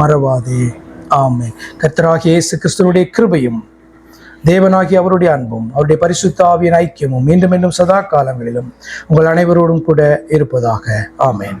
மறவாதே. ஆமென். கர்த்தராகிய இயேசு கிறிஸ்துவினுடைய கிருபையும் தேவனாகிய அவருடைய அன்பும் அவருடைய பரிசுத்த ஆவியின் ஐக்கியமும் மீண்டும் மீண்டும் சதா காலங்களிலும் உங்கள் அனைவரோடும் கூட இருப்பதாக. ஆமென்.